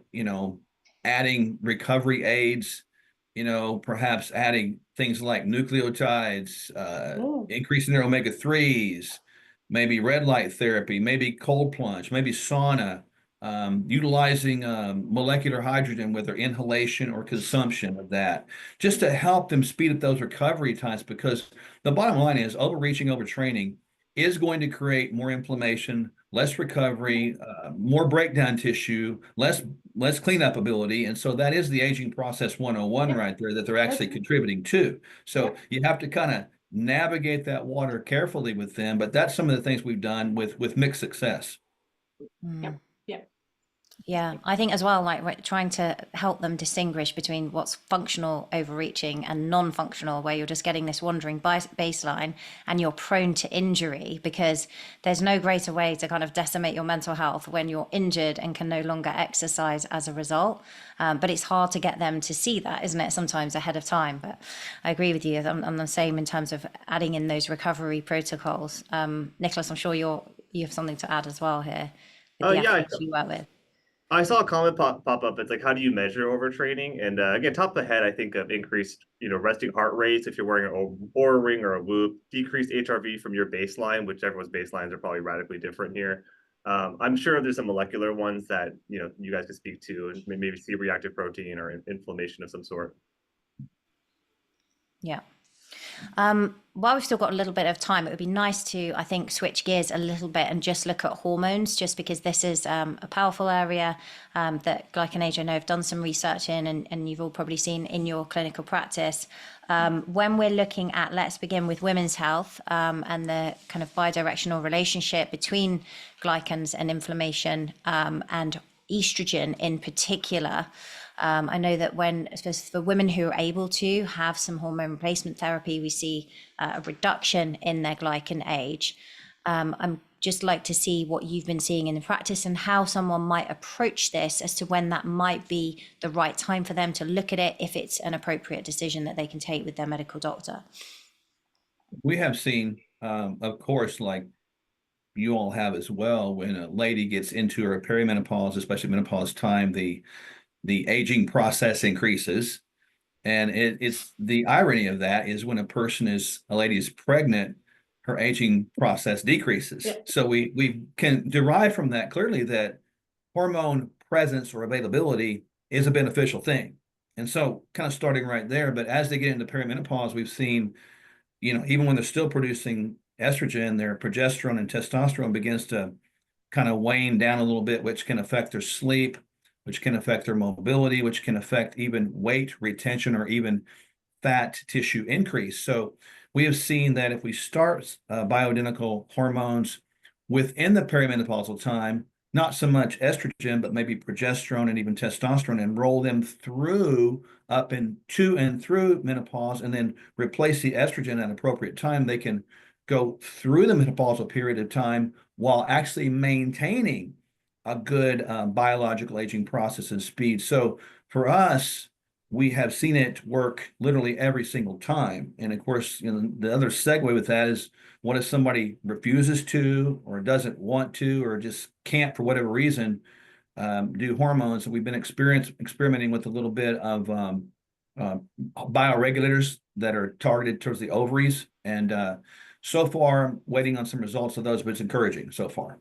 adding recovery aids, perhaps adding things like nucleotides, increasing their omega-3s, maybe red light therapy, maybe cold plunge, maybe sauna, utilizing molecular hydrogen with their inhalation or consumption of that, just to help them speed up those recovery times. Because the bottom line is overreaching, overtraining is going to create more inflammation, less recovery, more breakdown tissue, less cleanup ability. And so that is the aging process 101 right there that they're actually contributing to. So you have to kind of navigate that water carefully with them. But that's some of the things we've done with mixed success. Mm. Yeah. Yeah, I think as well, like we're trying to help them distinguish between what's functional overreaching and non-functional, where you're just getting this wandering baseline and you're prone to injury, because there's no greater way to kind of decimate your mental health when you're injured and can no longer exercise as a result. But it's hard to get them to see that, isn't it? Sometimes ahead of time. But I agree with you. I'm the same in terms of adding in those recovery protocols. Nicholas, I'm sure you have something to add as well here with the athletes you work with. I saw a comment pop up. It's like, how do you measure overtraining? And again, top of the head, I think of increased, resting heart rates if you're wearing an Oura ring or a Whoop, decreased HRV from your baseline, which everyone's baselines are probably radically different here. I'm sure there's some molecular ones that, you guys could speak to, and maybe C-reactive protein or inflammation of some sort. Yeah. While we've still got a little bit of time, it would be nice to, I think, switch gears a little bit and just look at hormones, just because this is a powerful area that Glycanage, I know, have done some research in, and you've all probably seen in your clinical practice. When we're looking at, let's begin with women's health and the kind of bidirectional relationship between glycans and inflammation and estrogen in particular. I know that for women who are able to have some hormone replacement therapy, we see a reduction in their glycan age. I'm just like to see what you've been seeing in the practice and how someone might approach this as to when that might be the right time for them to look at it, if it's an appropriate decision that they can take with their medical doctor. We have seen, of course, like you all have as well, when a lady gets into her perimenopause, especially menopause time, the aging process increases. And it's the irony of that is when a lady is pregnant, her aging process decreases. Yeah. So we can derive from that clearly that hormone presence or availability is a beneficial thing. And so kind of starting right there, but as they get into perimenopause, we've seen, even when they're still producing estrogen, their progesterone and testosterone begins to kind of wane down a little bit, which can affect their sleep, which can affect their mobility, which can affect even weight retention or even fat tissue increase. So we have seen that if we start bioidentical hormones within the perimenopausal time, not so much estrogen, but maybe progesterone and even testosterone, and roll them through up into and through menopause, and then replace the estrogen at an appropriate time, they can go through the menopausal period of time while actually maintaining a good biological aging process and speed. So for us, we have seen it work literally every single time. And of course, the other segue with that is, what if somebody refuses to, or doesn't want to, or just can't for whatever reason do hormones? And we've been experimenting with a little bit of bioregulators that are targeted towards the ovaries. And so far, I'm waiting on some results of those, but it's encouraging so far.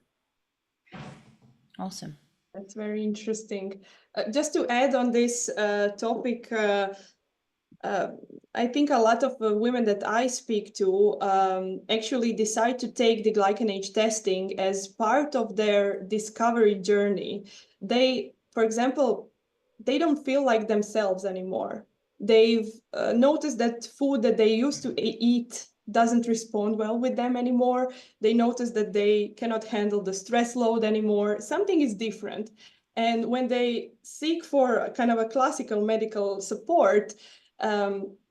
Awesome. That's very interesting. Just to add on this topic, I think a lot of women that I speak to actually decide to take the glycan age testing as part of their discovery journey. They, for example, they don't feel like themselves anymore. They've noticed that food that they used to eat doesn't respond well with them anymore. They notice that they cannot handle the stress load anymore. Something is different. And when they seek for kind of a classical medical support,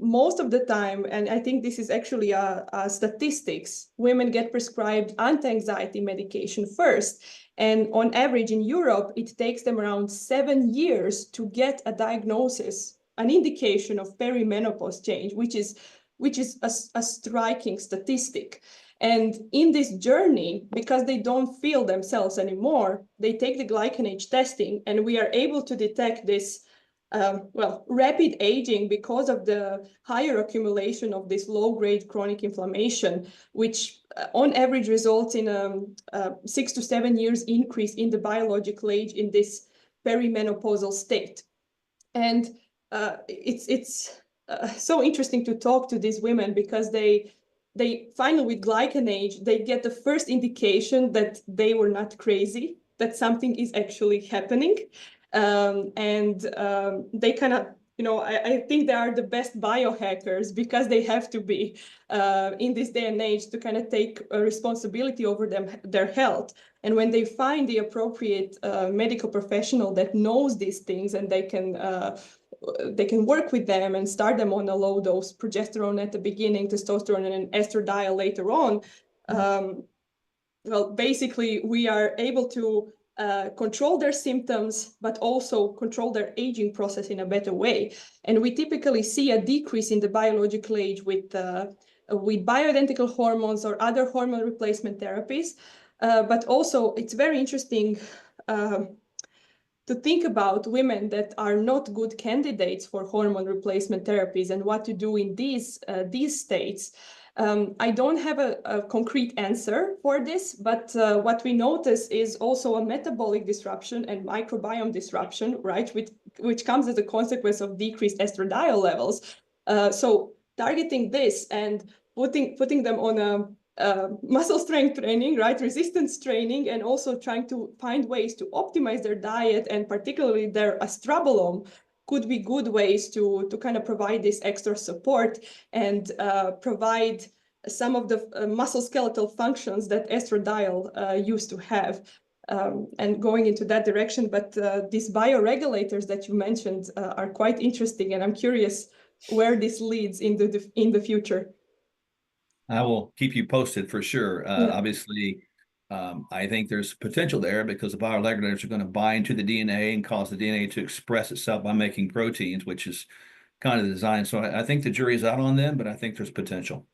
most of the time, and I think this is actually a statistics, women get prescribed anti-anxiety medication first. And on average in Europe, it takes them around 7 years to get a diagnosis, an indication of perimenopause change, which is a striking statistic. And in this journey, because they don't feel themselves anymore, they take the glycan age testing, and we are able to detect this rapid aging because of the higher accumulation of this low-grade chronic inflammation, which on average results in a 6 to 7 years increase in the biological age in this perimenopausal state. And it's so interesting to talk to these women because they finally, with glycan age, they get the first indication that they were not crazy, that something is actually happening. They kind of, I think they are the best biohackers because they have to be in this day and age to kind of take responsibility over their health. And when they find the appropriate medical professional that knows these things, and they can work with them and start them on a low dose progesterone at the beginning, testosterone and estradiol later on, basically we are able to control their symptoms, but also control their aging process in a better way. And we typically see a decrease in the biological age with bioidentical hormones or other hormone replacement therapies. But also it's very interesting to think about women that are not good candidates for hormone replacement therapies and what to do in these states. I don't have a concrete answer for this, but what we notice is also a metabolic disruption and microbiome disruption, right, which comes as a consequence of decreased estradiol levels. So targeting this and putting them on a muscle strength training, right, resistance training, and also trying to find ways to optimize their diet and particularly their estrobolome could be good ways to kind of provide this extra support and provide some of the muscle skeletal functions that estradiol used to have, and going into that direction. But these bioregulators that you mentioned are quite interesting, and I'm curious where this leads in the future. I will keep you posted for sure. Obviously, I think there's potential there because the bioregulators are going to bind to the DNA and cause the DNA to express itself by making proteins, which is kind of the design. So I think the jury's out on them, but I think there's potential.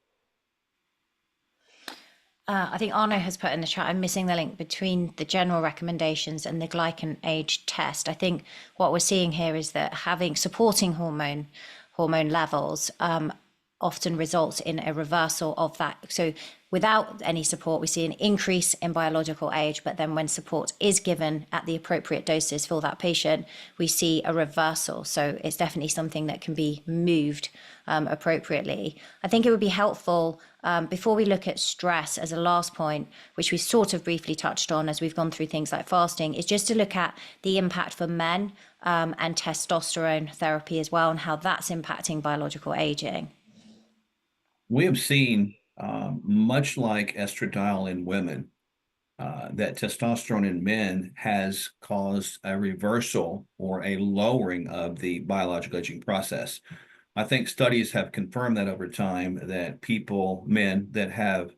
I think Arno has put in the chat, I'm missing the link between the general recommendations and the glycan age test. I think what we're seeing here is that supporting hormone levels often results in a reversal of that. So without any support, we see an increase in biological age, but then when support is given at the appropriate doses for that patient, we see a reversal. So it's definitely something that can be moved appropriately. I think it would be helpful before we look at stress as a last point, which we sort of briefly touched on as we've gone through things like fasting, is just to look at the impact for men and testosterone therapy as well, and how that's impacting biological aging. We have seen, much like estradiol in women, that testosterone in men has caused a reversal or a lowering of the biological aging process. I think studies have confirmed that over time that men that have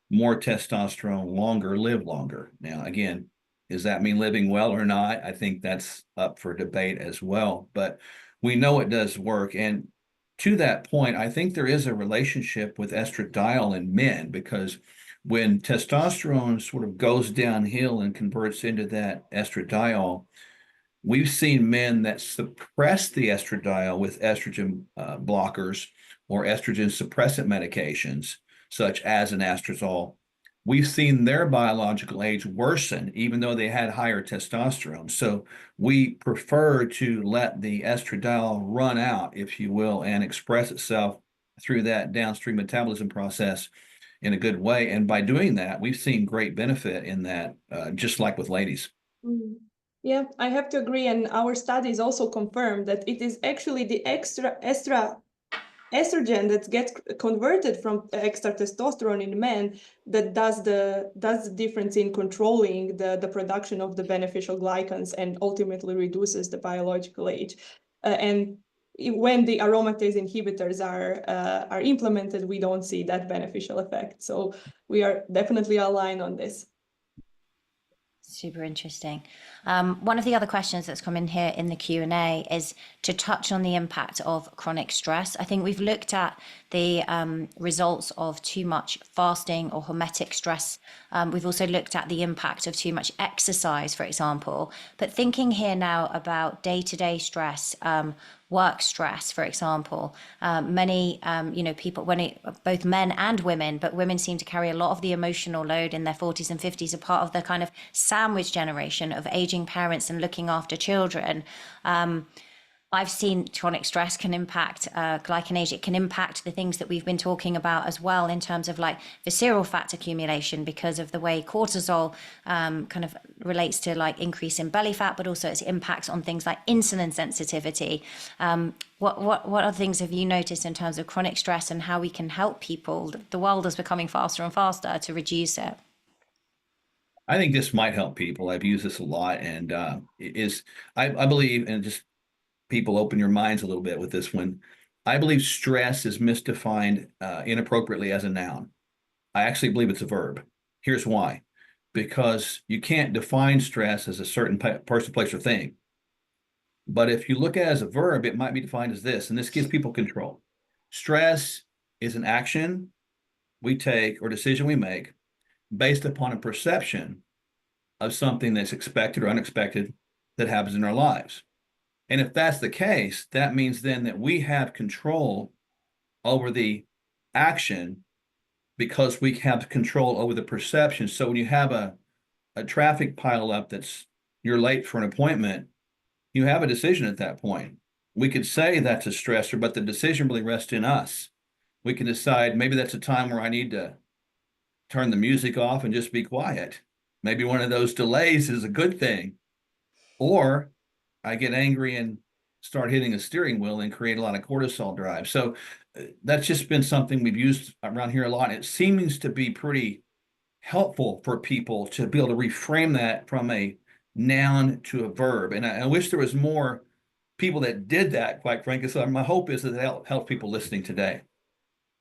more testosterone longer live longer. Now, again, does that mean living well or not? I think that's up for debate as well, but we know it does work. And to that point, I think there is a relationship with estradiol in men, because when testosterone sort of goes downhill and converts into that estradiol, we've seen men that suppress the estradiol with estrogen blockers or estrogen suppressant medications, such as anastrozole, we've seen their biological age worsen, even though they had higher testosterone. So we prefer to let the estradiol run out, if you will, and express itself through that downstream metabolism process in a good way. And by doing that, we've seen great benefit in that, just like with ladies. Mm. Yeah, I have to agree. And our studies also confirm that it is actually the extra estrogen that gets converted from extra testosterone in men that does the difference in controlling the production of the beneficial glycans and ultimately reduces the biological age. And when the aromatase inhibitors are implemented, we don't see that beneficial effect. So we are definitely aligned on this. Super interesting. One of the other questions that's come in here in the Q&A is to touch on the impact of chronic stress. I think we've looked at the results of too much fasting or hormetic stress. We've also looked at the impact of too much exercise, for example. But thinking here now about day-to-day stress, work stress, for example, many people, both men and women, but women seem to carry a lot of the emotional load in their 40s and 50s, are part of the kind of sandwich generation of aging parents and looking after children. I've seen chronic stress can impact glycan age. It can impact the things that we've been talking about as well in terms of like visceral fat accumulation because of the way cortisol kind of relates to like increase in belly fat, but also its impacts on things like insulin sensitivity. What other things have you noticed in terms of chronic stress and how we can help people? The world is becoming faster and faster to reduce it. I think this might help people. I've used this a lot, and I believe, and just people open your minds a little bit with this one. I believe stress is misdefined inappropriately as a noun. I actually believe it's a verb. Here's why. Because you can't define stress as a certain person, place, or thing. But if you look at it as a verb, it might be defined as this, and this gives people control. Stress is an action we take or decision we make based upon a perception of something that's expected or unexpected that happens in our lives. And if that's the case, that means then that we have control over the action because we have control over the perception. So when you have a traffic pile up that's you're late for an appointment, you have a decision at that point. We could say that's a stressor, but the decision really rests in us. We can decide maybe that's a time where I need to turn the music off and just be quiet. Maybe one of those delays is a good thing. Or I get angry and start hitting the steering wheel and create a lot of cortisol drive. So that's just been something we've used around here a lot. It seems to be pretty helpful for people to be able to reframe that from a noun to a verb. And I wish there was more people that did that, quite frankly. So my hope is that it'll help people listening today.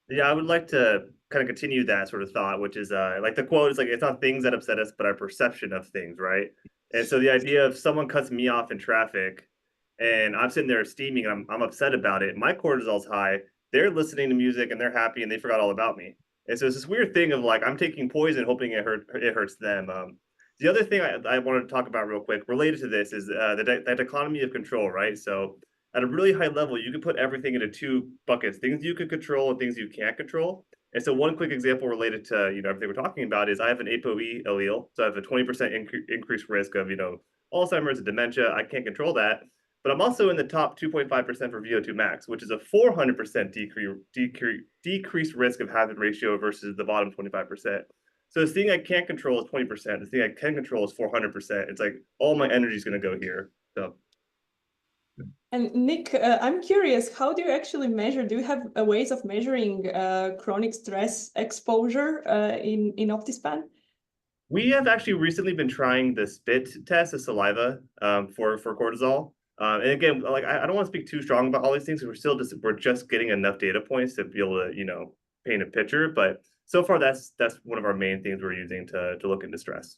Yeah, I would like to kind of continue that sort of thought, which is like the quote is like, it's not things that upset us, but our perception of things, right? And so the idea of someone cuts me off in traffic and I'm sitting there steaming and I'm upset about it. My cortisol's high. They're listening to music and they're happy and they forgot all about me. And so it's this weird thing of like, I'm taking poison, hoping it hurts them. The other thing I wanted to talk about real quick related to this is the dichotomy of control, right? So at a really high level, you can put everything into two buckets: things you can control and things you can't control. And so one quick example related to everything we're talking about is I have an ApoE allele, so I have a 20% increased risk of Alzheimer's and dementia. I can't control that, but I'm also in the top 2.5% for VO2 max, which is a 400% decreased risk of hazard ratio versus the bottom 25%. So the thing I can't control is 20%. The thing I can control is 400%. It's like all my energy is going to go here. So. And Nick, I'm curious, how do you actually measure? Do you have ways of measuring chronic stress exposure in OptiSpan? We have actually recently been trying the spit test, the saliva, for cortisol. And again, like I don't want to speak too strong about all these things because we're just getting enough data points to be able to paint a picture. But so far, that's one of our main things we're using to look into stress.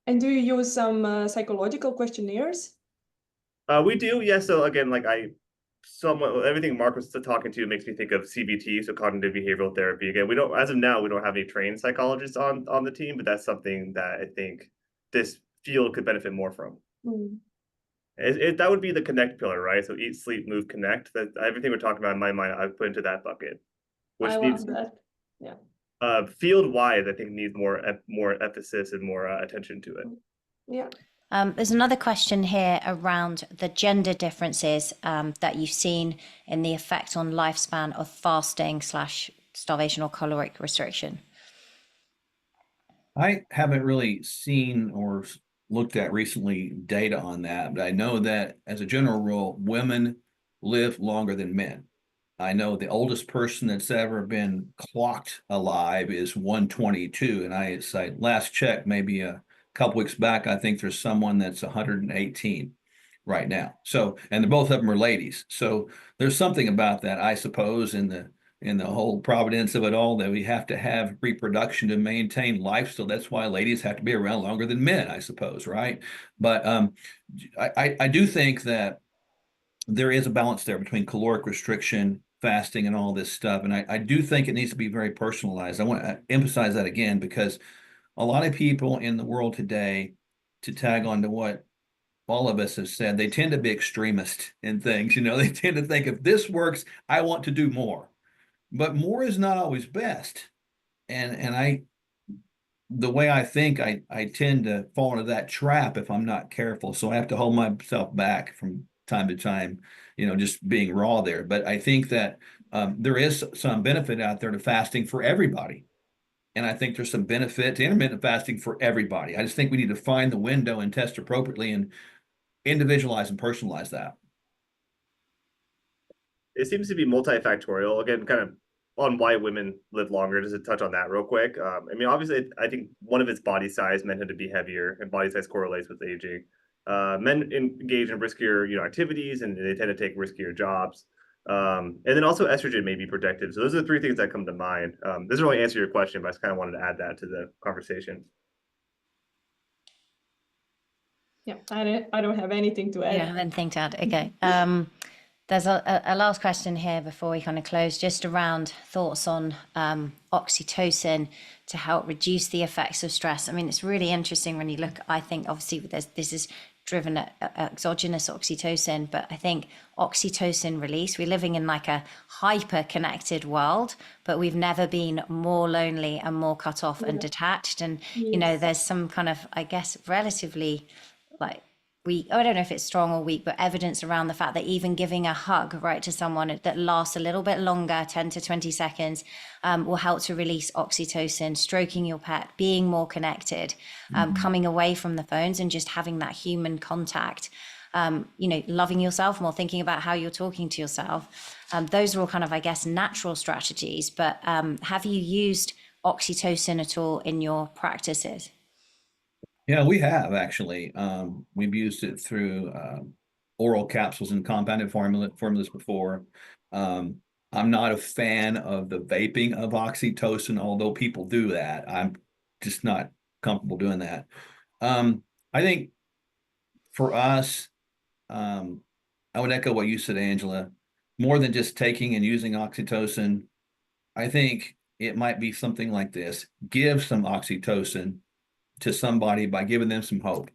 And do you use some psychological questionnaires? We do, yeah. So again, like everything Mark was talking to makes me think of CBT, so cognitive behavioral therapy. Again, as of now, we don't have any trained psychologists on the team, but that's something that I think this field could benefit more from. Mm. That would be the connect pillar, right? So eat, sleep, move, connect. That everything we're talking about in my mind, I've put into that bucket, which I needs love that. Yeah. Field wide. I think needs more emphasis and more attention to it. Yeah. There's another question here around the gender differences that you've seen in the effect on lifespan of fasting / starvation or caloric restriction. I haven't really seen or looked at recently data on that, but I know that as a general rule, women live longer than men. I know the oldest person that's ever been clocked alive is 122, and I last checked maybe a couple weeks back, I think there's someone that's 118 right now. So, and both of them are ladies. So there's something about that, I suppose, in the whole providence of it all, that we have to have reproduction to maintain life. So that's why ladies have to be around longer than men, I suppose, right? But I do think that there is a balance there between caloric restriction, fasting, and all this stuff. And I do think it needs to be very personalized. I want to emphasize that again, because a lot of people in the world today, to tag on to what all of us have said, they tend to be extremist in things. You know, they tend to think if this works, I want to do more. But more is not always best. And the way I think, I tend to fall into that trap if I'm not careful. So I have to hold myself back from time to time, you know, just being raw there. But I think that there is some benefit out there to fasting for everybody. And I think there's some benefit to intermittent fasting for everybody. I just think we need to find the window and test appropriately and individualize and personalize that. It seems to be multifactorial. Again, kind of on why women live longer. Just to touch on that real quick. I mean, obviously, I think one of its body size, men tend to be heavier, and body size correlates with aging. Men engage in riskier, activities, and they tend to take riskier jobs. And then also estrogen may be protective. So those are the three things that come to mind. This doesn't really answer your question, but I just kind of wanted to add that to the conversation. Yeah, I don't have anything to add. You don't have anything to add? Okay. There's a last question here before we kind of close, just around thoughts on oxytocin to help reduce the effects of stress. I mean, it's really interesting when you look, I think obviously this is driven at exogenous oxytocin, but I think oxytocin release, we're living in like a hyper connected world, but we've never been more lonely and more cut off and detached. And, there's some kind of, I guess, relatively like, I don't know if it's strong or weak, but evidence around the fact that even giving a hug, right, to someone that lasts a little bit longer, 10 to 20 seconds, will help to release oxytocin, stroking your pet, being more connected, coming away from the phones and just having that human contact, loving yourself more, thinking about how you're talking to yourself. Those are all kind of, I guess, natural strategies, but have you used oxytocin at all in your practices? Yeah, we have actually. We've used it through oral capsules and compounded formulas before. I'm not a fan of the vaping of oxytocin, although people do that. I'm just not comfortable doing that. I think for us, I would echo what you said, Angela. More than just taking and using oxytocin, I think it might be something like this: give some oxytocin to somebody by giving them some hope.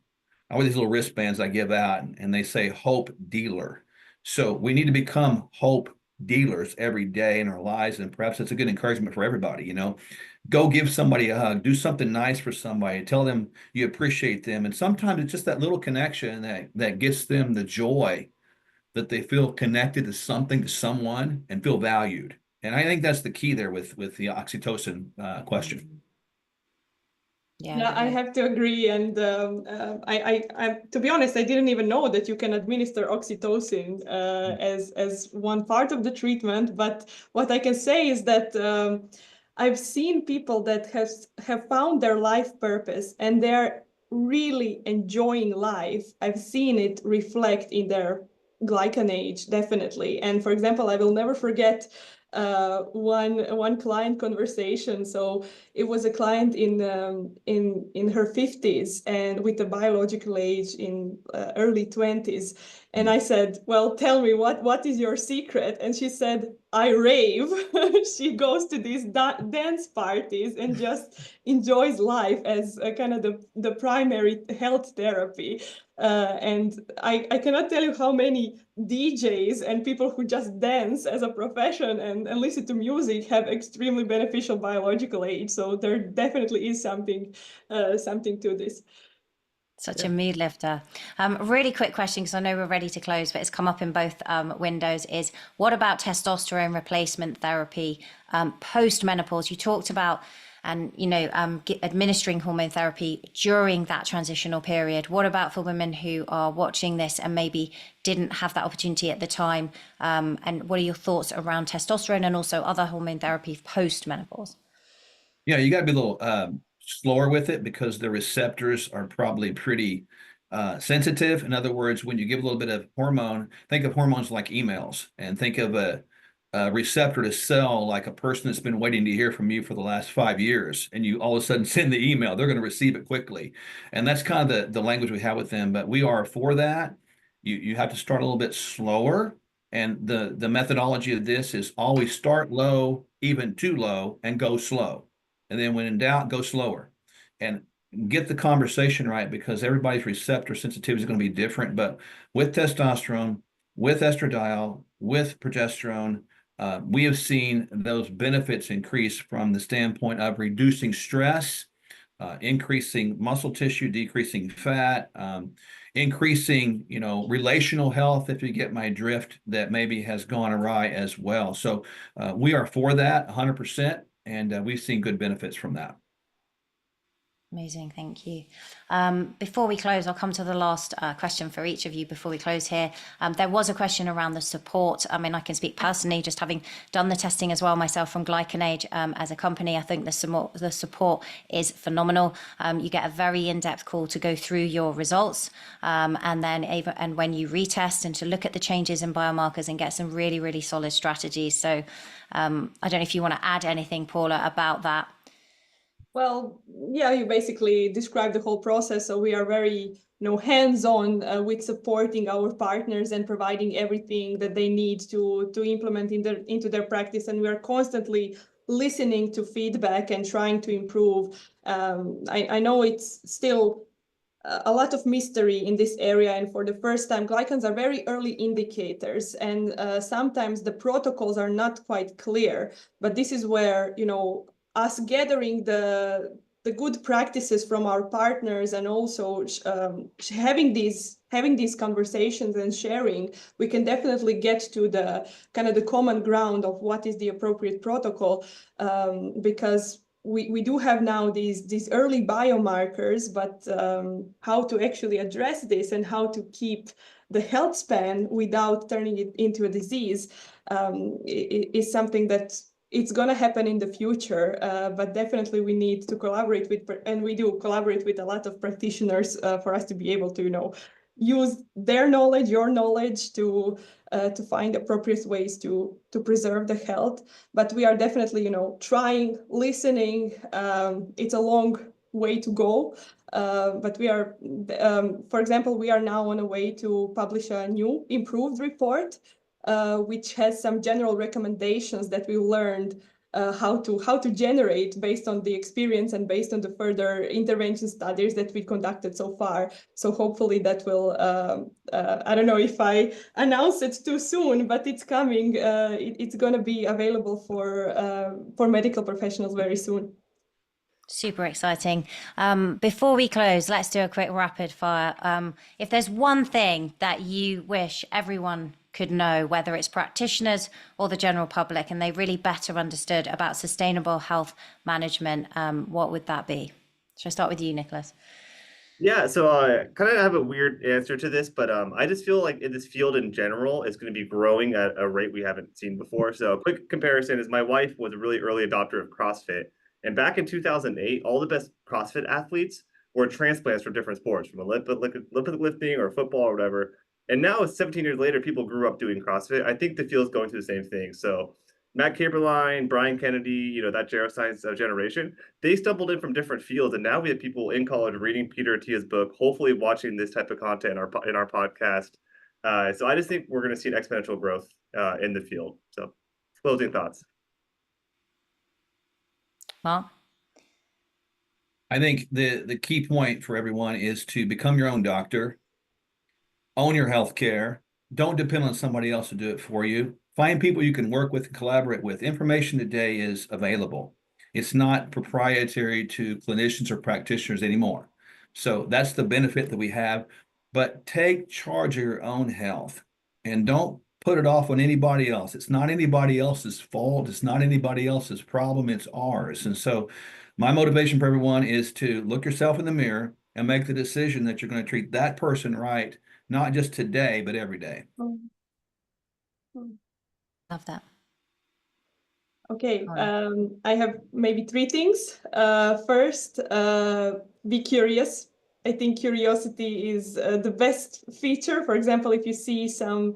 I wear these little wristbands I give out, and they say hope dealer. So we need to become hope dealers every day in our lives. And perhaps it's a good encouragement for everybody, go give somebody a hug, do something nice for somebody, tell them you appreciate them. And sometimes it's just that little connection that gets them the joy that they feel connected to something, to someone, and feel valued. And I think that's the key there with the oxytocin question. Yeah, I have to agree. And I, to be honest, I didn't even know that you can administer oxytocin as one part of the treatment. But what I can say is that I've seen people that have found their life purpose and they're really enjoying life. I've seen it reflect in their glycan age, definitely. And for example, I will never forget one client conversation. So it was a client in her 50s and with a biological age in early 20s. And I said, well, tell me, what is your secret? And she said, I rave. She goes to these dance parties and just enjoys life as a kind of the primary health therapy. And I cannot tell you how many DJs and people who just dance as a profession and listen to music have extremely beneficial biological age. So there definitely is something to this. Such a mood lifter. Really quick question, because I know we're ready to close, but it's come up in both windows, is what about testosterone replacement therapy post-menopause? You talked about administering hormone therapy during that transitional period. What about for women who are watching this and maybe didn't have that opportunity at the time? And what are your thoughts around testosterone and also other hormone therapy post-menopause? Yeah, you got to be a little slower with it because the receptors are probably pretty sensitive. In other words, when you give a little bit of hormone, think of hormones like emails, and think of a receptor to cell like a person that's been waiting to hear from you for the last 5 years, and you all of a sudden send the email. They're going to receive it quickly, and that's kind of the language we have with them. But we are for that. You have to start a little bit slower. And the methodology of this is always start low, even too low, and go slow. And then when in doubt, go slower and get the conversation right, because everybody's receptor sensitivity is going to be different. But with testosterone, with estradiol, with progesterone, we have seen those benefits increase from the standpoint of reducing stress, increasing muscle tissue, decreasing fat, increasing, relational health, if you get my drift, that maybe has gone awry as well. So we are for that 100%. And we've seen good benefits from that. Amazing, thank you. Before we close, I'll come to the last question for each of you before we close here. There was a question around the support. I mean, I can speak personally, just having done the testing as well myself from GlycanAge as a company. I think the support is phenomenal. You get a very in-depth call to go through your results, and then when you retest and to look at the changes in biomarkers and get some really, really solid strategies. So I don't know if you want to add anything, Paula, about that. Well, yeah, you basically described the whole process. So we are very, hands-on with supporting our partners and providing everything that they need to implement into their practice. And we are constantly listening to feedback and trying to improve. I know it's still a lot of mystery in this area, and for the first time, glycans are very early indicators, and sometimes the protocols are not quite clear. But this is where, us gathering the good practices from our partners and also having these conversations and sharing, we can definitely get to the kind of the common ground of what is the appropriate protocol, because we do have now these early biomarkers, but how to actually address this and how to keep the health span without turning it into a disease is something that it's going to happen in the future, but definitely we need to collaborate with, and we do collaborate with a lot of practitioners for us to be able to, use their knowledge, your knowledge to find appropriate ways to preserve the health. But we are definitely, trying, listening. It's a long way to go, but we are, for example, we are now on a way to publish a new improved report, which has some general recommendations that we learned how to generate based on the experience and based on the further intervention studies that we conducted so far. So hopefully that will, I don't know if I announce it too soon, but it's coming. It's going to be available for medical professionals very soon. Super exciting. Before we close, let's do a quick rapid fire. If there's one thing that you wish everyone could know, whether it's practitioners or the general public, and they really better understood about sustainable health management, what would that be? Should I start with you, Nicholas? Yeah, so I kind of have a weird answer to this, but I just feel like in this field in general, it's going to be growing at a rate we haven't seen before. So a quick comparison is my wife was a really early adopter of CrossFit. And back in 2008, all the best CrossFit athletes were transplants from different sports, from Olympic lifting or football or whatever. And now, 17 years later, people grew up doing CrossFit. I think the field's going through the same thing. So Matt Caperline, Brian Kennedy, that geroscience generation, they stumbled in from different fields. And now we have people in college reading Peter Attia's book, hopefully watching this type of content in our podcast. So I just think we're going to see an exponential growth in the field. So closing thoughts. Mark? I think the key point for everyone is to become your own doctor. Own your healthcare. Don't depend on somebody else to do it for you. Find people you can work with and collaborate with. Information today is available. It's not proprietary to clinicians or practitioners anymore. So that's the benefit that we have. But take charge of your own health and don't put it off on anybody else. It's not anybody else's fault. It's not anybody else's problem. It's ours. And so my motivation for everyone is to look yourself in the mirror and make the decision that you're going to treat that person right, not just today, but every day. Love that. Okay, Paula. I have maybe three things. First, be curious. I think curiosity is the best feature. For example, if you see some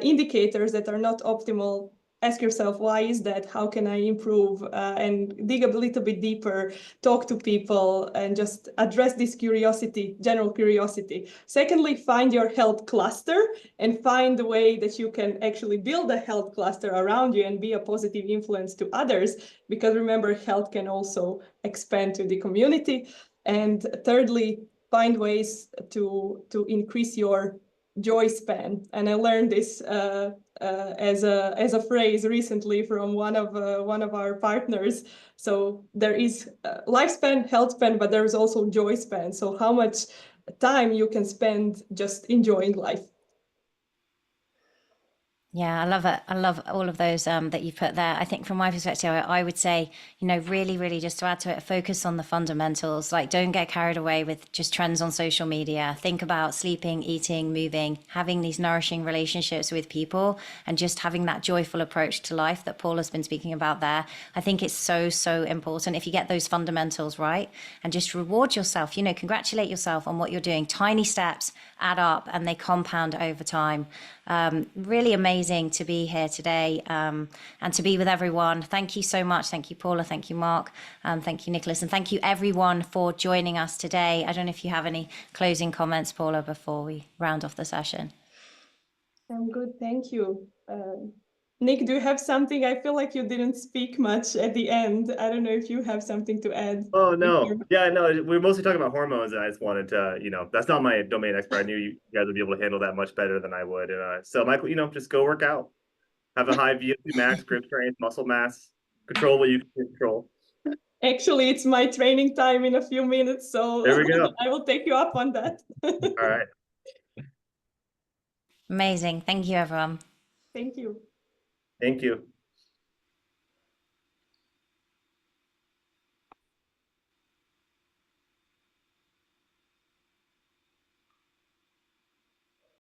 indicators that are not optimal, ask yourself, why is that? How can I improve? And dig a little bit deeper, talk to people, and just address this curiosity, general curiosity. Secondly, find your health cluster and find a way that you can actually build a health cluster around you and be a positive influence to others. Because remember, health can also expand to the community. And thirdly, find ways to increase your joy span. And I learned this as a phrase recently from one of our partners. So there is lifespan, health span, but there is also joy span. So how much time you can spend just enjoying life. Yeah, I love it. I love all of those that you put there. I think from my perspective, I would say, really, really just to add to it, focus on the fundamentals. Like, don't get carried away with just trends on social media. Think about sleeping, eating, moving, having these nourishing relationships with people, and just having that joyful approach to life that Paul has been speaking about there. I think it's so, so important. If you get those fundamentals right and just reward yourself, congratulate yourself on what you're doing. Tiny steps add up and they compound over time. Really amazing to be here today and to be with everyone. Thank you so much. Thank you, Paula. Thank you, Mark. Thank you, Nicholas. And thank you, everyone, for joining us today. I don't know if you have any closing comments, Paula, before we round off the session. I'm good. Thank you. Nick, do you have something? I feel like you didn't speak much at the end. I don't know if you have something to add. Oh, no. Yeah, no, we're mostly talking about hormones, and I just wanted to, that's not my domain expert. I knew you guys would be able to handle that much better than I would. And so, Michael, just go work out. Have a high VO2 max, grip strength, muscle mass. Control what you can control. Actually, it's my training time in a few minutes, so There we go. I will take you up on that. All right. Amazing. Thank you, everyone. Thank you. Thank you.